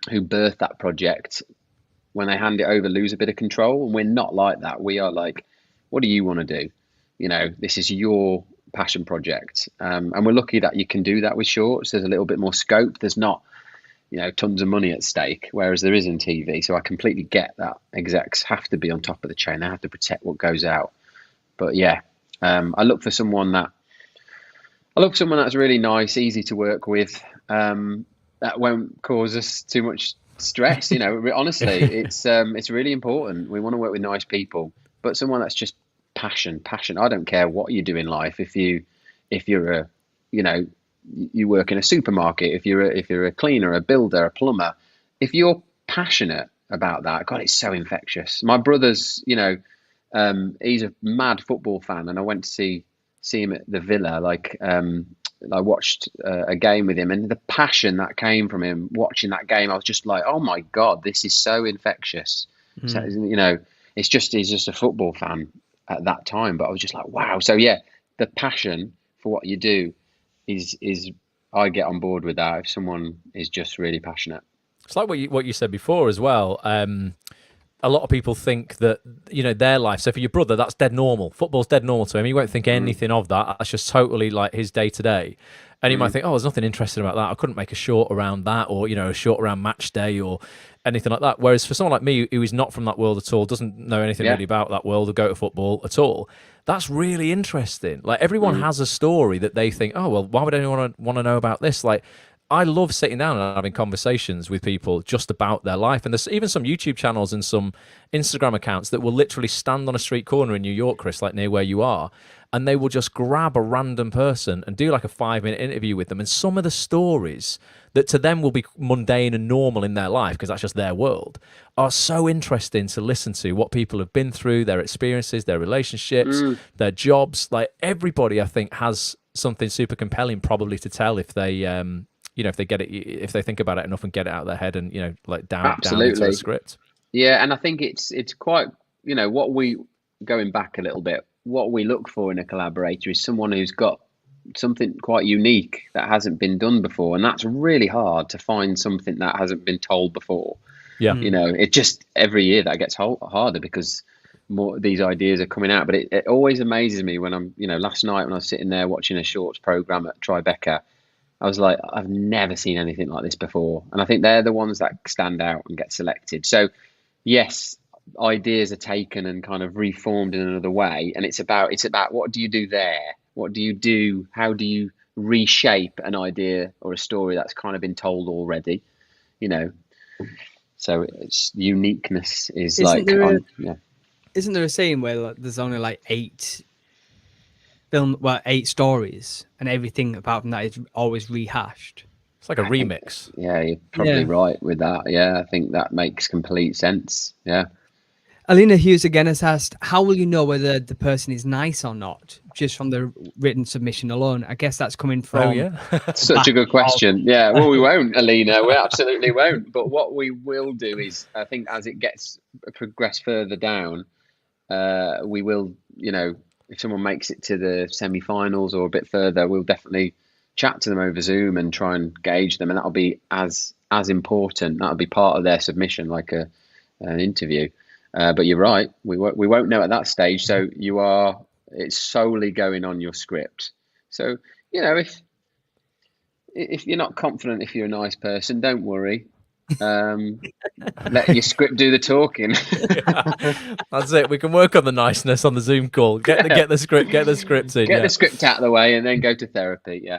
who birthed that project, when they hand it over, lose a bit of control. And we're not like that. We are like, what do you want to do? This is your passion project. And we're lucky that you can do that with shorts. There's a little bit more scope. There's not, tons of money at stake, whereas there is in TV. So I completely get that execs have to be on top of the chain. They have to protect what goes out. But yeah, I look for someone that's really nice, easy to work with, that won't cause us too much stress. Honestly, it's really important. We want to work with nice people, but someone that's just passion. I don't care what you do in life. If you're you work in a supermarket, if you're a cleaner, a builder, a plumber, if you're passionate about that, God, it's so infectious. My brother's, he's a mad football fan, and I went to see him at the Villa. I watched a game with him, and the passion that came from him watching that game, I was just like, oh my God, this is so infectious. So, he's just a football fan at that time, but I was just like, wow. So yeah, the passion for what you do is I get on board with that if someone is just really passionate. It's like what you said before as well. A lot of people think that, their life. So for your brother, that's dead normal. Football's dead normal to him. He won't think anything of that. That's just totally like his day to day. And he might think, oh, there's nothing interesting about that. I couldn't make a short around that, or, a short around match day or anything like that. Whereas for someone like me, who is not from that world at all, doesn't know anything really about that world or go to football at all, that's really interesting. Like, everyone has a story that they think, oh, well, why would anyone want to know about this? Like, I love sitting down and having conversations with people just about their life. And there's even some YouTube channels and some Instagram accounts that will literally stand on a street corner in New York, Chris, like near where you are, and they will just grab a random person and do like a 5-minute interview with them. And some of the stories that to them will be mundane and normal in their life, because that's just their world, are so interesting to listen to, what people have been through, their experiences, their relationships, their jobs. Like, everybody, I think, has something super compelling probably to tell if they... if they get it, if they think about it enough and get it out of their head and, down into a script. Yeah. And I think it's quite, what we, going back a little bit, what we look for in a collaborator is someone who's got something quite unique that hasn't been done before. And that's really hard to find something that hasn't been told before. Yeah. It just, every year that gets harder because more these ideas are coming out. But it always amazes me when I'm, last night when I was sitting there watching a shorts program at Tribeca, I was like, I've never seen anything like this before. And I think they're the ones that stand out and get selected. So yes, ideas are taken and kind of reformed in another way. And it's about what do you do there? What do you do? How do you reshape an idea or a story that's kind of been told already? So it's uniqueness is Isn't there yeah. Isn't there a saying where like, there's only like 8 stories, and everything apart from that is always rehashed? It's like a remix. Yeah, you're probably right with that. Yeah, I think that makes complete sense. Yeah. Alina Hughes again has asked, how will you know whether the person is nice or not just from the written submission alone? I guess that's coming from... Such a good question. Yeah, well, we won't, Alina. We absolutely won't. But what we will do is, I think as it gets progressed further down, we will, if someone makes it to the semi-finals or a bit further, we'll definitely chat to them over Zoom and try and gauge them. And that'll be as important. That'll be part of their submission, like an interview. But you're right. We won't know at that stage. So it's solely going on your script. So, if you're not confident, if you're a nice person, don't worry. Let your script do the talking. That's it. We can work on the niceness on the Zoom call. Get the script in. Get the script out of the way and then go to therapy. Yeah.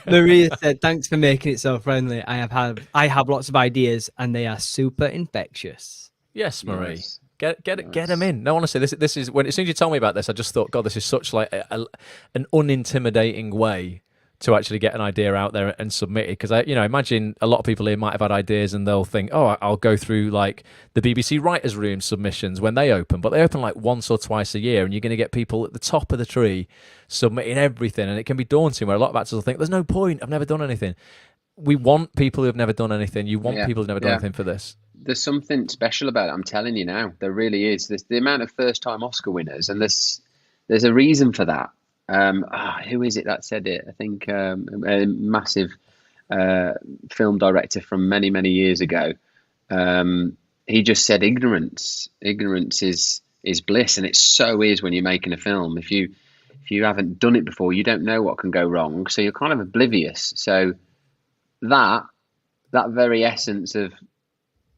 Maria said, "Thanks for making it so friendly. I have lots of ideas and they are super infectious." Yes, Marie. Nice. Get them in. No, honestly, this is when as soon as you told me about this, I just thought, God, this is such like an unintimidating way to actually get an idea out there and submit it. Because I imagine a lot of people here might have had ideas and they'll think, oh, I'll go through like the BBC Writers' Room submissions when they open, but they open like once or twice a year, and you're going to get people at the top of the tree submitting everything, and it can be daunting. Where a lot of actors will think, there's no point. I've never done anything. We want people who have never done anything. You want people who've never done anything for this. There's something special about it. I'm telling you now, there really is. There's the amount of first-time Oscar winners, and there's a reason for that. Who is it that said it? I think a massive film director from many, many years ago. He just said ignorance. Ignorance is bliss, and it so is when you're making a film. If you haven't done it before, you don't know what can go wrong, so you're kind of oblivious. So that very essence of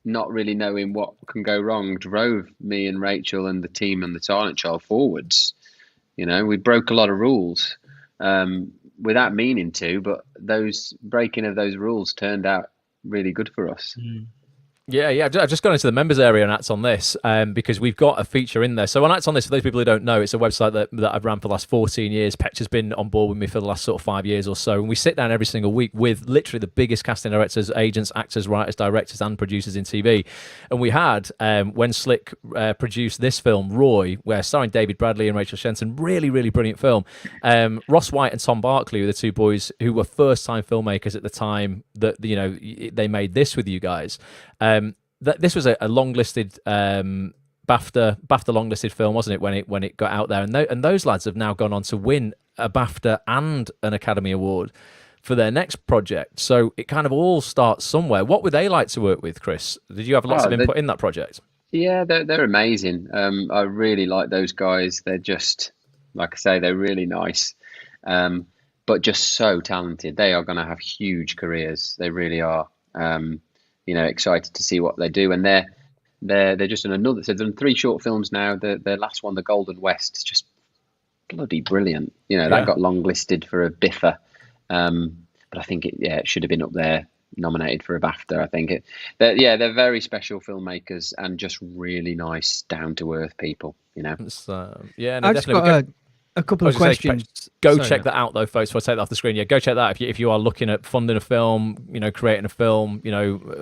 not really knowing what can go wrong drove me and Rachel and the team and the Silent Child forwards. We broke a lot of rules without meaning to, but those breaking of those rules turned out really good for us. Yeah. I've just gone into the members area on Acts On This because we've got a feature in there. So on Acts On This, for those people who don't know, it's a website that I've ran for the last 14 years. Petch has been on board with me for the last sort of 5 years or so. And we sit down every single week with literally the biggest casting directors, agents, actors, writers, directors, and producers in TV. And we had, when Slick produced this film, Roy, where starring David Bradley and Rachel Shenton, really, really brilliant film. Ross White and Tom Barkley were the two boys who were first-time filmmakers at the time that, they made this with you guys. This was a long-listed BAFTA long-listed film, wasn't it, when it got out there? And those lads have now gone on to win a BAFTA and an Academy Award for their next project. So it kind of all starts somewhere. What would they like to work with, Chris? Did you have lots of input in that project? Yeah, they're amazing. I really like those guys. They're just, like I say, they're really nice, but just so talented. They are going to have huge careers. They really are. Excited to see what they do, and they're just in another. So they've done 3 short films now. Their last one, The Golden West, is just bloody brilliant. That got longlisted for a BIFA, but I think it should have been up there, nominated for a BAFTA. I think they're very special filmmakers and just really nice, down to earth people. It's, no, I just got a couple of questions. Check that out, though, folks. Before I take that off the screen, go check that out if you are looking at funding a film, creating a film,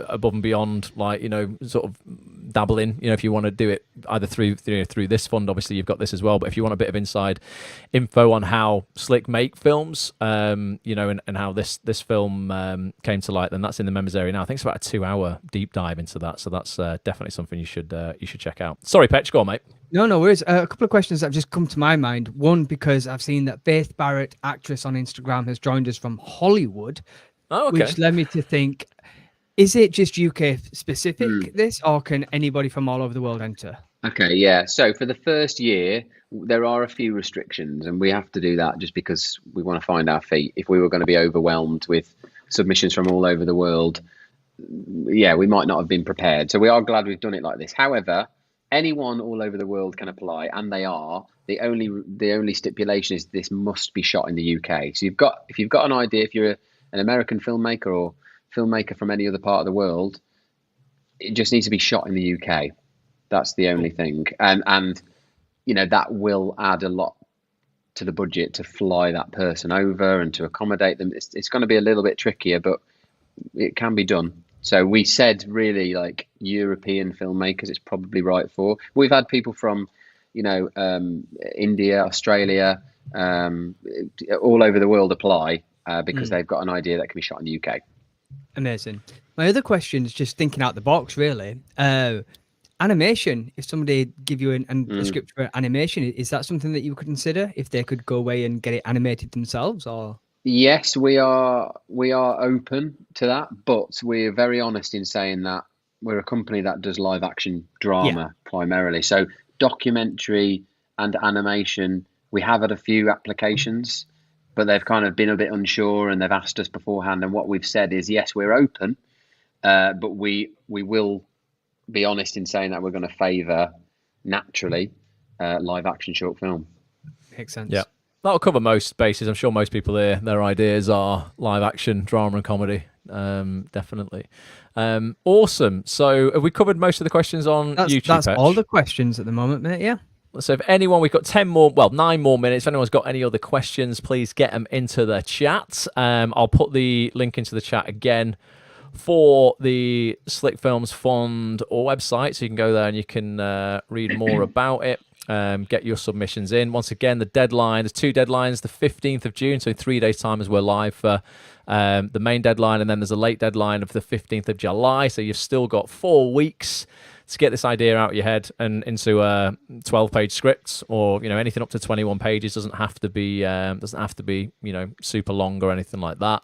above and beyond, like sort of dabbling. If you want to do it either through this fund, obviously you've got this as well. But if you want a bit of inside info on how Slick make films, and how this film came to light, then that's in the members area now. I think it's about a 2-hour deep dive into that, so that's definitely something you should check out. Sorry, Petch, go on, mate. No worries. A couple of questions that have just come to my mind. One, because I've seen that Faith Barrett, actress on Instagram, has joined us from Hollywood, which led me to think, is it just UK specific, this, or can anybody from all over the world enter? Okay, yeah. So for the first year, there are a few restrictions, and we have to do that just because we want to find our feet. If we were going to be overwhelmed with submissions from all over the world, we might not have been prepared. So we are glad we've done it like this. However, anyone all over the world can apply, and they are. The only stipulation is this must be shot in the UK. So if you've got an idea, if you're an American filmmaker or filmmaker from any other part of the world, it just needs to be shot in the UK. That's the only thing, and you know, that will add a lot to the budget to fly that person over and to accommodate them. It's going to be a little bit trickier, but it can be done. So we said really like European filmmakers it's probably right for. We've had people from, you know, India, Australia, all over the world apply because they've got an idea that can be shot in the UK. Amazing. My other question is just thinking out the box, really. Animation. If somebody give you a script for animation, is that something that you could consider if they could go away and get it animated themselves, or? Yes, we are open to that, but we're very honest in saying that we're a company that does live action drama primarily. So documentary and animation, we have had a few applications, but they've kind of been a bit unsure and they've asked us beforehand. And what we've said is, yes, we're open, but we will be honest in saying that we're going to favour naturally live action short film. Makes sense. Yeah. That'll cover most bases. I'm sure most people here, their ideas are live action, drama and comedy. Definitely. Awesome. So have we covered most of the questions on YouTube? That's Petch? all the questions at the moment, mate. Yeah. So if anyone, we've got 9 more minutes. If anyone's got any other questions, please get them into the chat. I'll put the link into the chat again for the Slick Films Fund or website, so you can go there and you can read more about it. Get your submissions in. Once again, the deadline, there's 2 deadlines, the 15th of June, so in 3 days' time as we're live for the main deadline, and then there's a late deadline of the 15th of July, so you've still got 4 weeks to get this idea out of your head and into a 12-page script, or, you know, anything up to 21 pages. Doesn't have to be you know, super long or anything like that.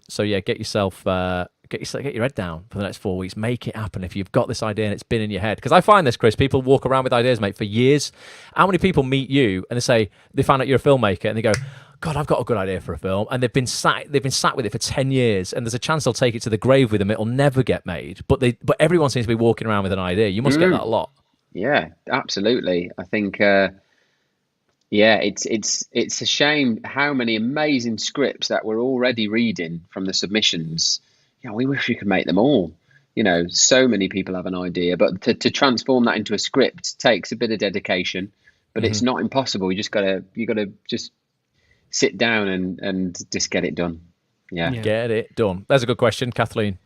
So yeah, get your head down for the next 4 weeks. Make it happen if you've got this idea and it's been in your head. Because I find this, Chris, people walk around with ideas, mate, for years. How many people meet you and they say they find out you're a filmmaker and they go, God, I've got a good idea for a film, and they've been sat with it for 10 years, and there's a chance they'll take it to the grave with them. It'll never get made. But everyone seems to be walking around with an idea. You must get that a lot. Yeah, absolutely. I think it's a shame how many amazing scripts that we're already reading from the submissions. Yeah, we wish we could make them all. You know, so many people have an idea, but to transform that into a script takes a bit of dedication. But it's not impossible. You gotta just sit down and just get it done. Yeah, get it done. That's a good question, Kathleen.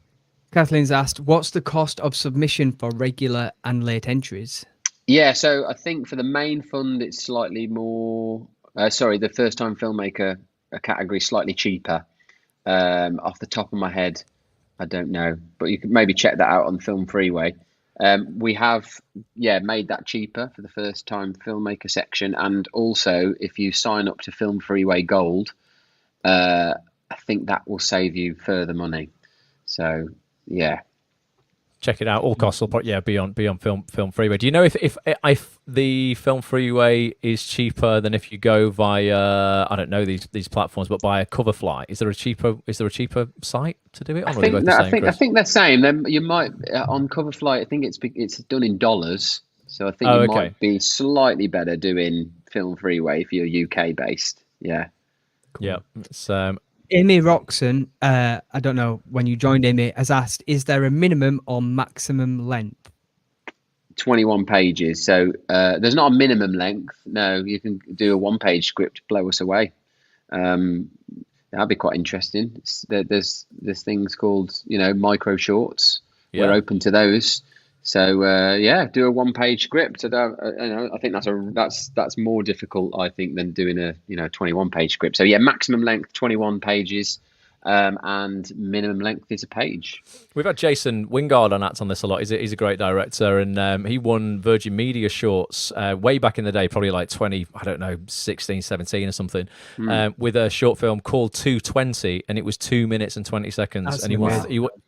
Kathleen's asked, what's the cost of submission for regular and late entries? Yeah, so I think for the main fund, it's slightly more. The first time filmmaker category slightly cheaper. Off the top of my head, I don't know, but you can maybe check that out on Film Freeway. We have made that cheaper for the first time filmmaker section, and also if you sign up to Film Freeway Gold, I think that will save you further money. So yeah, check it out. All costs will be on Film Freeway. Do you know if the Film Freeway is cheaper than if you go via, I don't know these platforms, but by a Coverfly? Is there a cheaper site to do it? I think they're same. You might on Coverfly. I think it's done in dollars, so I think it might be slightly better doing Film Freeway if you're UK based. Yeah. Cool. Yeah. It's Amy Roxon, I don't know when you joined, Amy, has asked, is there a minimum or maximum length? 21 pages. So there's not a minimum length. No, you can do a 1-page script, blow us away. That'd be quite interesting. There's things called, micro shorts. Yeah. We're open to those. So do a 1-page script. I think that's more difficult, I think, than doing a 21-page script. So yeah, maximum length 21 pages, and minimum length is a page. We've had Jason Wingard on Act On This a lot. He's a great director, and he won Virgin Media Shorts way back in the day, probably like 16, 17 or something, with a short film called 220, and it was 2 minutes and 20 seconds, that's and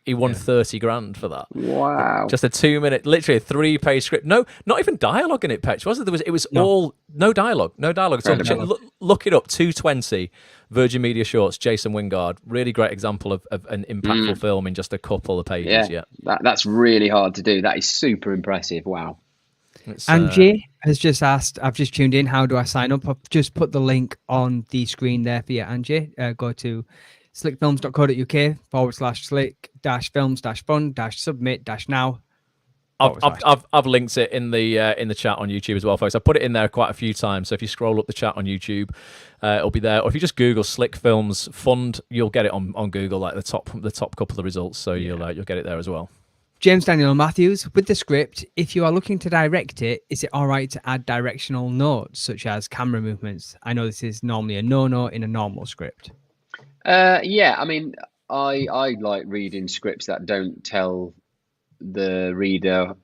he won 30 grand for that. Wow! Just a 2-minute, literally a 3-page script. No, not even dialogue in it, Petch, was it? It was all no dialogue. So look it up. 220. Virgin Media Shorts, Jason Wingard. Really great example of an impactful film in just a couple of pages. Yeah. That's really hard to do. That is super impressive. Wow. Angie has just asked, I've just tuned in, how do I sign up? I've just put the link on the screen there for you, Angie. Go to slickfilms.co.uk/slick-films-fun-submit-now. I've linked it in the chat on YouTube as well, folks. I put it in there quite a few times. So if you scroll up the chat on YouTube, it'll be there. Or if you just Google Slick Films Fund, you'll get it on Google, like the top couple of results. So you'll get it there as well. James Daniel Matthews, with the script, if you are looking to direct it, is it all right to add directional notes such as camera movements? I know this is normally a no-no in a normal script. Yeah, I mean, I like reading scripts that don't tell the reader,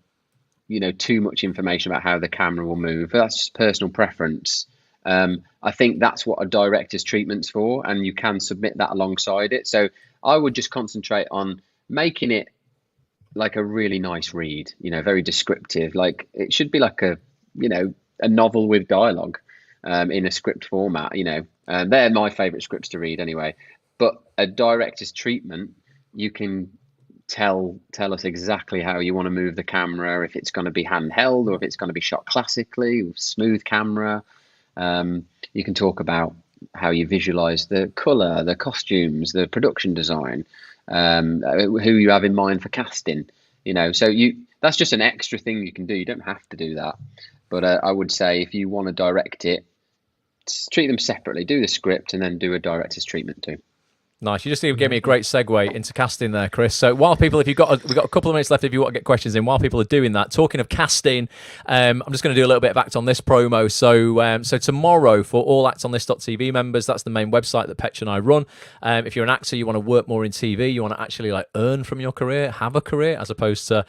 too much information about how the camera will move. That's just personal preference. I think that's what a director's treatment's for, and you can submit that alongside it. So I would just concentrate on making it like a really nice read, very descriptive. Like it should be like a novel with dialogue in a script format. They're my favorite scripts to read anyway. But a director's treatment, you can tell us exactly how you want to move the camera, if it's going to be handheld or if it's going to be shot classically with smooth camera. You can talk about how you visualize the color, the costumes, the production design, who you have in mind for casting, so that's just an extra thing you can do. You don't have to do that, but I would say if you want to direct it, treat them separately, do the script and then do a director's treatment too. Nice. You just gave me a great segue into casting there, Chris. So while people, we've got a couple of minutes left if you want to get questions in, while people are doing that, talking of casting, I'm just going to do a little bit of Act On This promo. So tomorrow for all actonthis.tv members, that's the main website that Petch and I run. If you're an actor, you want to work more in TV, you want to actually earn from your career, have a career, as opposed to,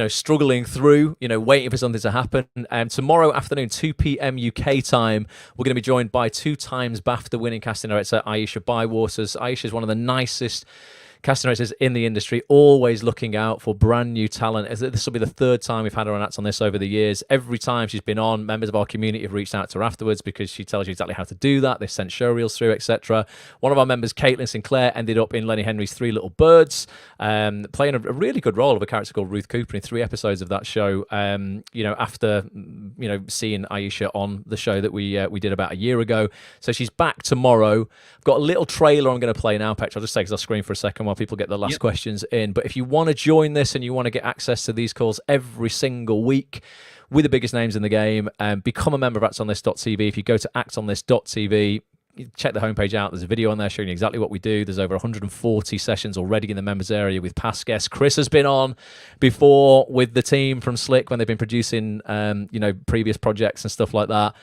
struggling through, waiting for something to happen. Tomorrow afternoon, 2 p.m. UK time, we're going to be joined by 2 times BAFTA winning casting director Aisha Bywaters. Aisha is one of the nicest casting directors in the industry, always looking out for brand new talent. This will be the 3rd time we've had her on Act On This over the years. Every time she's been on, members of our community have reached out to her afterwards because she tells you exactly how to do that. They've sent show reels through, etc. One of our members, Caitlin Sinclair, ended up in Lenny Henry's Three Little Birds, playing a really good role of a character called Ruth Cooper in 3 episodes of that show. After seeing Aisha on the show that we did about a year ago. So she's back tomorrow. I've got a little trailer I'm going to play now, Petch. I'll just take us off screen for a second while people get the last questions in. But if you want to join this and you want to get access to these calls every single week with the biggest names in the game, become a member of actonthis.tv. If you go to actonthis.tv, check the homepage out. There's a video on there showing you exactly what we do. There's over 140 sessions already in the members area with past guests. Chris has been on before with the team from Slick when they've been producing previous projects and stuff like that.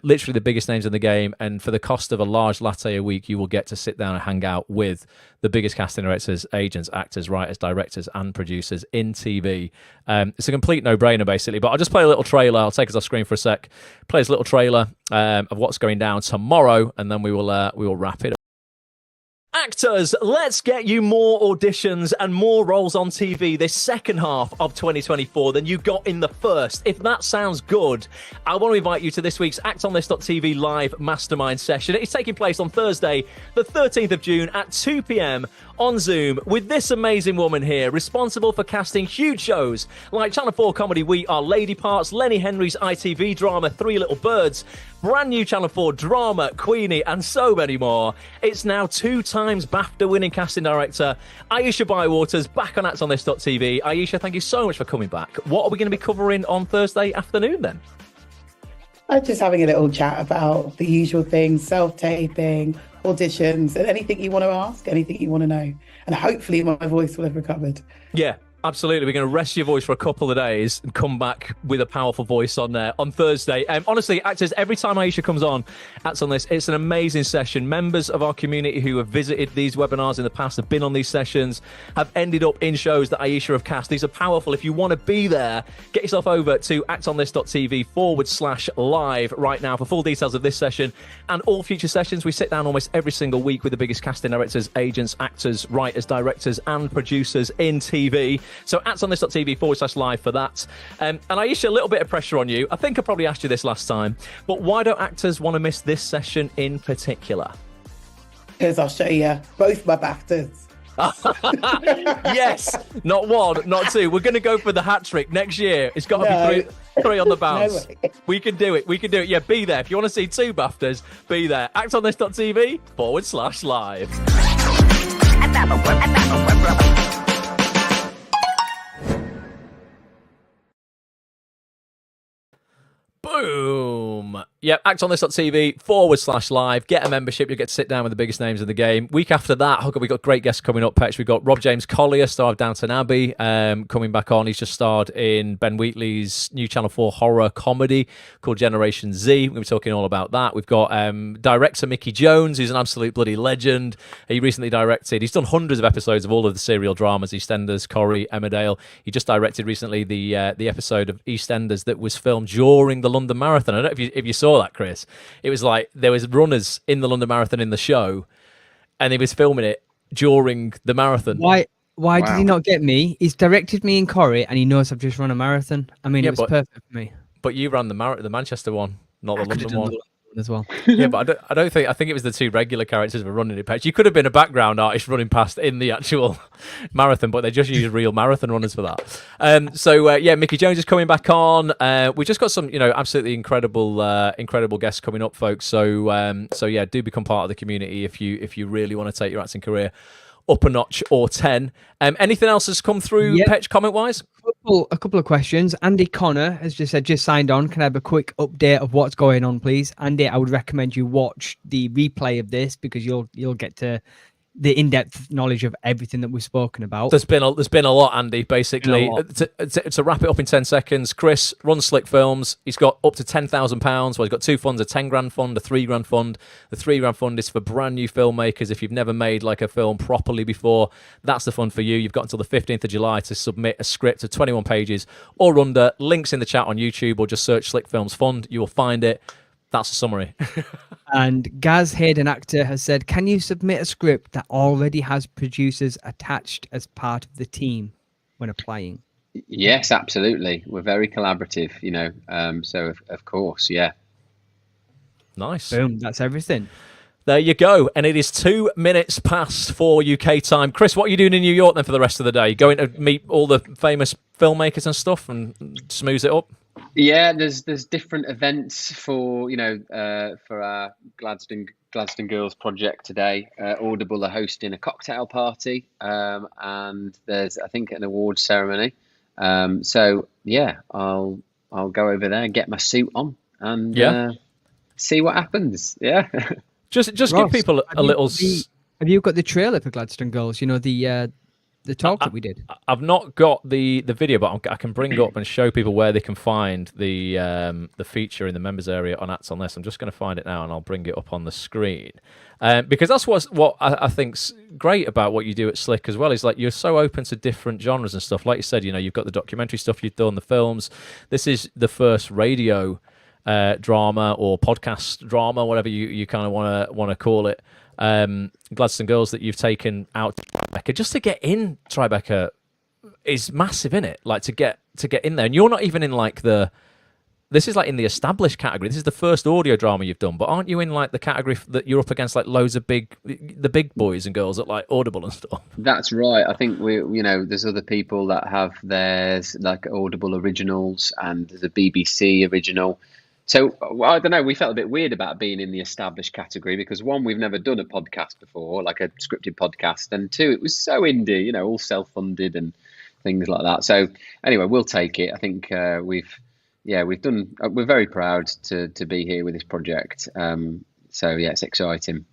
Literally the biggest names in the game, and for the cost of a large latte a week, you will get to sit down and hang out with the biggest casting directors, agents, actors, writers, directors and producers in TV. It's a complete no-brainer basically, but I'll just play a little trailer. I'll take us off screen for a sec, play this little trailer of what's going down tomorrow, and then we will wrap it up. Actors, let's get you more auditions and more roles on TV this second half of 2024 than you got in the first. If that sounds good, I want to invite you to this week's ActOnThis.tv live mastermind session. It's taking place on Thursday, the 13th of June at 2 p.m. on Zoom with this amazing woman here, responsible for casting huge shows like Channel 4 comedy We Are Lady Parts, Lenny Henry's ITV drama Three Little Birds, brand new Channel 4 drama Queenie, and so many more. It's now 2 times BAFTA winning casting director Aisha Bywaters back on ActOnThis.tv. Aisha, thank you so much for coming back. What are we going to be covering on Thursday afternoon then? I'm just having a little chat about the usual things, self-taping, auditions, and anything you want to ask, anything you want to know. And hopefully my voice will have recovered. Yeah, absolutely. We're going to rest your voice for a couple of days and come back with a powerful voice on Thursday. Honestly, actors, every time Aisha comes on Acts On This, it's an amazing session. Members of our community who have visited these webinars in the past, have been on these sessions, have ended up in shows that Aisha have cast. These are powerful. If you want to be there, get yourself over to actonthis.tv/live right now for full details of this session and all future sessions. We sit down almost every single week with the biggest casting directors, agents, actors, writers, directors, and producers in TV. So actonthis.tv/live for that. And Aisha, a little bit of pressure on you. I think I probably asked you this last time, but why don't actors want to miss this session in particular? Because I'll show you both my BAFTAs. Yes, not 1, not 2. We're going to go for the hat trick next year. It's got to be three on the bounce. No, we can do it. Yeah, be there. If you want to see 2 BAFTAs, be there. actonthis.tv/live. Boom. Yep, actonthis.tv/live. Get a membership. You'll get to sit down with the biggest names in the game. Week after that, we've got great guests coming up, Petch. We've got Rob James Collier, star of Downton Abbey, coming back on. He's just starred in Ben Wheatley's new Channel 4 horror comedy called Generation Z. We'll be talking all about that. We've got director Mickey Jones, who's an absolute bloody legend. He's done hundreds of episodes of all of the serial dramas, EastEnders, Corrie, Emmerdale. He just directed recently the episode of EastEnders that was filmed during the London Marathon. I don't know if you saw that, Chris. It was like there was runners in the London Marathon in the show, and he was filming it during the marathon. Why did he not get me? He's directed me in Corrie, and he knows I've just run a marathon. I mean, it was perfect for me. But you ran the Manchester one, not the London one. As well. Yeah, but I think it was the two regular characters who were running it. Petch. You could have been a background artist running past in the actual marathon, but they just used real marathon runners for that. Mickey Jones is coming back on. We just got some, absolutely incredible guests coming up, folks. So do become part of the community if you really want to take your acting career up a notch or 10. Anything else has come through, Petch, comment-wise? A couple of questions. Andy Connor has just said, just signed on. Can I have a quick update of what's going on, please? Andy, I would recommend you watch the replay of this because you'll get to the in-depth knowledge of everything that we've spoken about. There's been a lot, Andy, basically. To wrap it up in 10 seconds, Chris runs Slick Films. He's got up to £10,000. Well, he's got two funds, a 10 grand fund, a 3 grand fund. The 3 grand fund is for brand new filmmakers. If you've never made like a film properly before, that's the fund for you. You've got until the 15th of July to submit a script of 21 pages or under. Links in the chat on YouTube, or just search Slick Films Fund. You will find it. That's a summary. And Gaz Hayden Actor has said, can you submit a script that already has producers attached as part of the team when applying? Yes, absolutely. We're very collaborative, so of course, yeah. Nice. Boom, that's everything. There you go. And it is 2 minutes past 4 UK time. Chris, what are you doing in New York then for the rest of the day? Going to meet all the famous filmmakers and stuff and smooth it up? Yeah, there's different events for for our Gladstone Girls project today. Audible are hosting a cocktail party, and there's I think an awards ceremony. So yeah, I'll go over there and get my suit on and see what happens. Yeah, just Ross, give people a little. Have you got the trailer for Gladstone Girls? The talk that we did. I've not got the video, but I can bring up and show people where they can find the feature in the members area on Act On This. I'm just going to find it now, and I'll bring it up on the screen because that's what I think's great about what you do at Slick as well. Is like you're so open to different genres and stuff. Like you said, you've got the documentary stuff you've done, the films. This is the first radio drama or podcast drama, whatever you kind of want to call it. Gladstone Girls that you've taken out to Tribeca just to get in Tribeca is massive, isn't it? Like to get in there, and you're not even in like this is like in the established category. This is the first audio drama you've done, but aren't you in like the category that you're up against like loads of the big boys and girls at like Audible and stuff? That's right. I think there's other people that have theirs like Audible originals, and there's a BBC original. So I don't know. We felt a bit weird about being in the established category because one, we've never done a podcast before, like a scripted podcast, and two, it was so indie, all self-funded and things like that. So anyway, we'll take it. I think we've done. We're very proud to be here with this project. So yeah, it's exciting.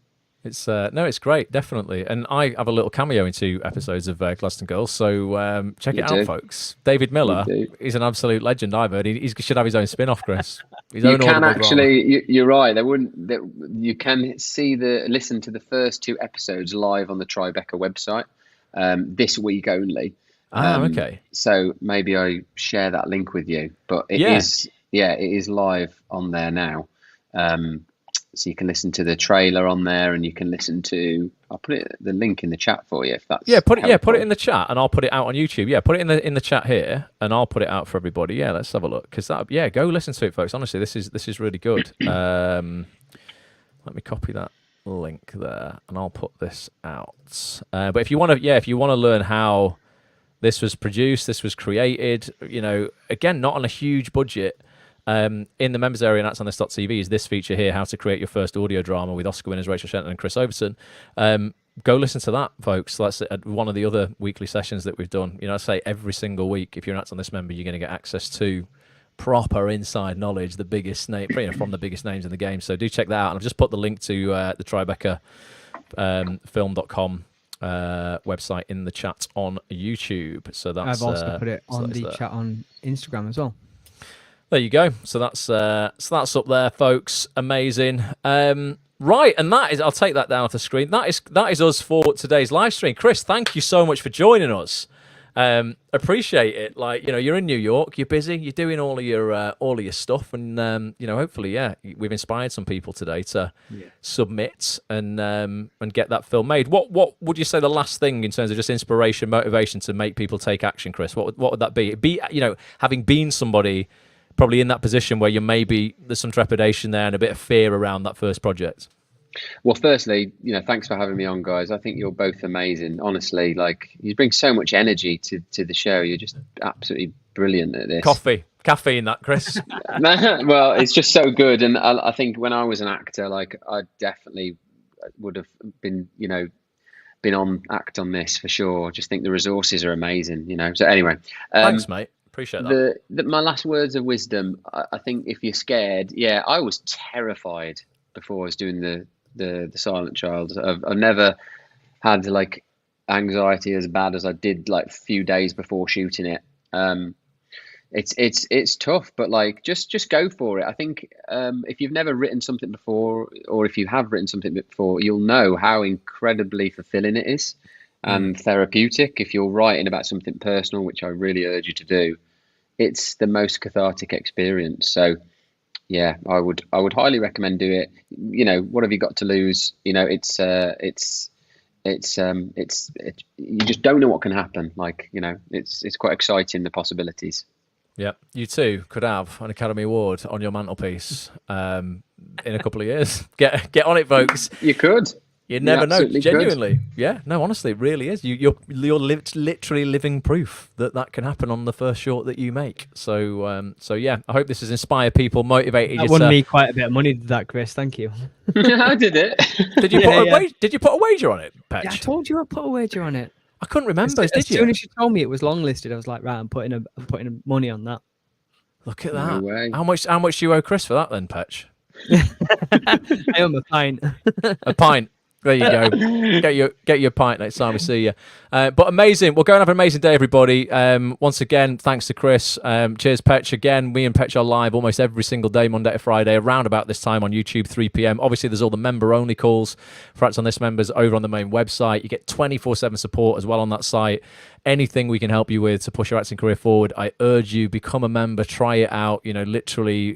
It's it's great, definitely. And I have a little cameo in 2 episodes of Gladstone Girls, so check it out, folks. David Miller is an absolute legend, I've heard. He should have his own spin-off, Chris. You can actually, you're right. You can listen to the first 2 episodes live on the Tribeca website this week only. Okay. So maybe I share that link with you, but it is live on there now. So you can listen to the trailer on there, and you can listen to. I'll put the link in the chat for you if that's. Put it in the chat, and I'll put it out on YouTube. Yeah, put it in the chat here, and I'll put it out for everybody. Yeah, let's have a look because go listen to it, folks. Honestly, this is really good. Let me copy that link there, and I'll put this out. But if you want to learn how this was produced, this was created, again, not on a huge budget. In the members area and actonthis.tv is this feature here, how to create your first audio drama with Oscar winners Rachel Shenton and Chris Overton. go listen to that, folks. That's one of the other weekly sessions that we've done. I say every single week, if you're an Act On This member, you're going to get access to proper inside knowledge, the biggest name from the biggest names in the game. So do check that out. And I've just put the link to the Tribeca film.com website in the chat on YouTube. So that's I've also put it on the chat on Instagram as well. There you go. So that's up there, folks. Amazing. Right, and that is, I'll take that down off the screen. That is us for today's live stream. Chris, thank you so much for joining us. Appreciate it. Like, you're in New York, you're busy, you're doing all of your stuff, and hopefully, we've inspired some people today to submit and get that film made. What would you say the last thing in terms of just inspiration, motivation to make people take action, Chris? What would that be? Having been somebody probably in that position where there's some trepidation there and a bit of fear around that first project. Well, firstly, thanks for having me on, guys. I think you're both amazing. Honestly, like, you bring so much energy to the show. You're just absolutely brilliant at this. Caffeine, that, Chris. Well, it's just so good. And I think when I was an actor, like, I definitely would have been on Act On This for sure. I just think the resources are amazing, So anyway, thanks, mate. Appreciate that. My last words of wisdom, I think if you're scared, I was terrified before I was doing the Silent Child. I've never had like anxiety as bad as I did like a few days before shooting it. It's tough, but like just go for it. I think if you've never written something before, or if you have written something before, you'll know how incredibly fulfilling it is and therapeutic. If you're writing about something personal, which I really urge you to do, it's the most cathartic experience. So yeah, I would highly recommend do it. What have you got to lose? It's you just don't know what can happen. Like, it's quite exciting, the possibilities. Yeah, you too could have an Academy Award on your mantelpiece in a couple of years. Get on it, folks. You could. You never know. Genuinely. Yeah, no, honestly, it really is. You're literally living proof that can happen on the first short that you make. So yeah, I hope this has inspired people, motivated you. That won me quite a bit of money, that, Chris. Thank you. I did it. Did you Did you put a wager on it, Petch? Yeah, I told you I put a wager on it. I couldn't remember. As soon as you told me it was long listed, I was like, right, I'm putting money on that. Look at that. No way. How much do you owe Chris for that then, Petch? I owe him a pint. A pint. There you go. Get your pint next time we see you. But amazing. We'll go and have an amazing day, everybody. Once again, thanks to Chris. Cheers, Petch. Again, me and Petch are live almost every single day, Monday to Friday, around about this time on YouTube, 3 p.m. Obviously, there's all the member-only calls for Act On This members over on the main website. You get 24/7 support as well on that site. Anything we can help you with to push your acting career forward, I urge you, become a member, try it out. Literally,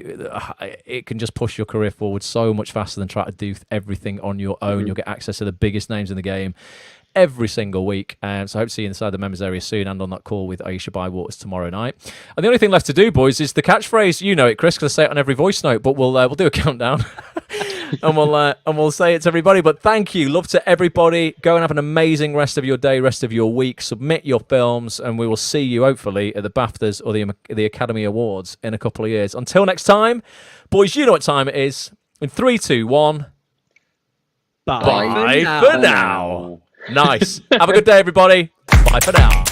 it can just push your career forward so much faster than try to do everything on your own. You'll get access to the biggest names in the game every single week. So I hope to see you inside the members area soon and on that call with Aisha Bywaters tomorrow night. And the only thing left to do, boys, is the catchphrase. You know it, Chris, because I say it on every voice note, but we'll do a countdown and we'll say it to everybody. But thank you. Love to everybody. Go and have an amazing rest of your day, rest of your week. Submit your films and we will see you hopefully at the BAFTAs or the Academy Awards in a couple of years. Until next time, boys, you know what time it is. In 3, 2, 1. Bye for now. Nice. Have a good day, everybody. Bye for now.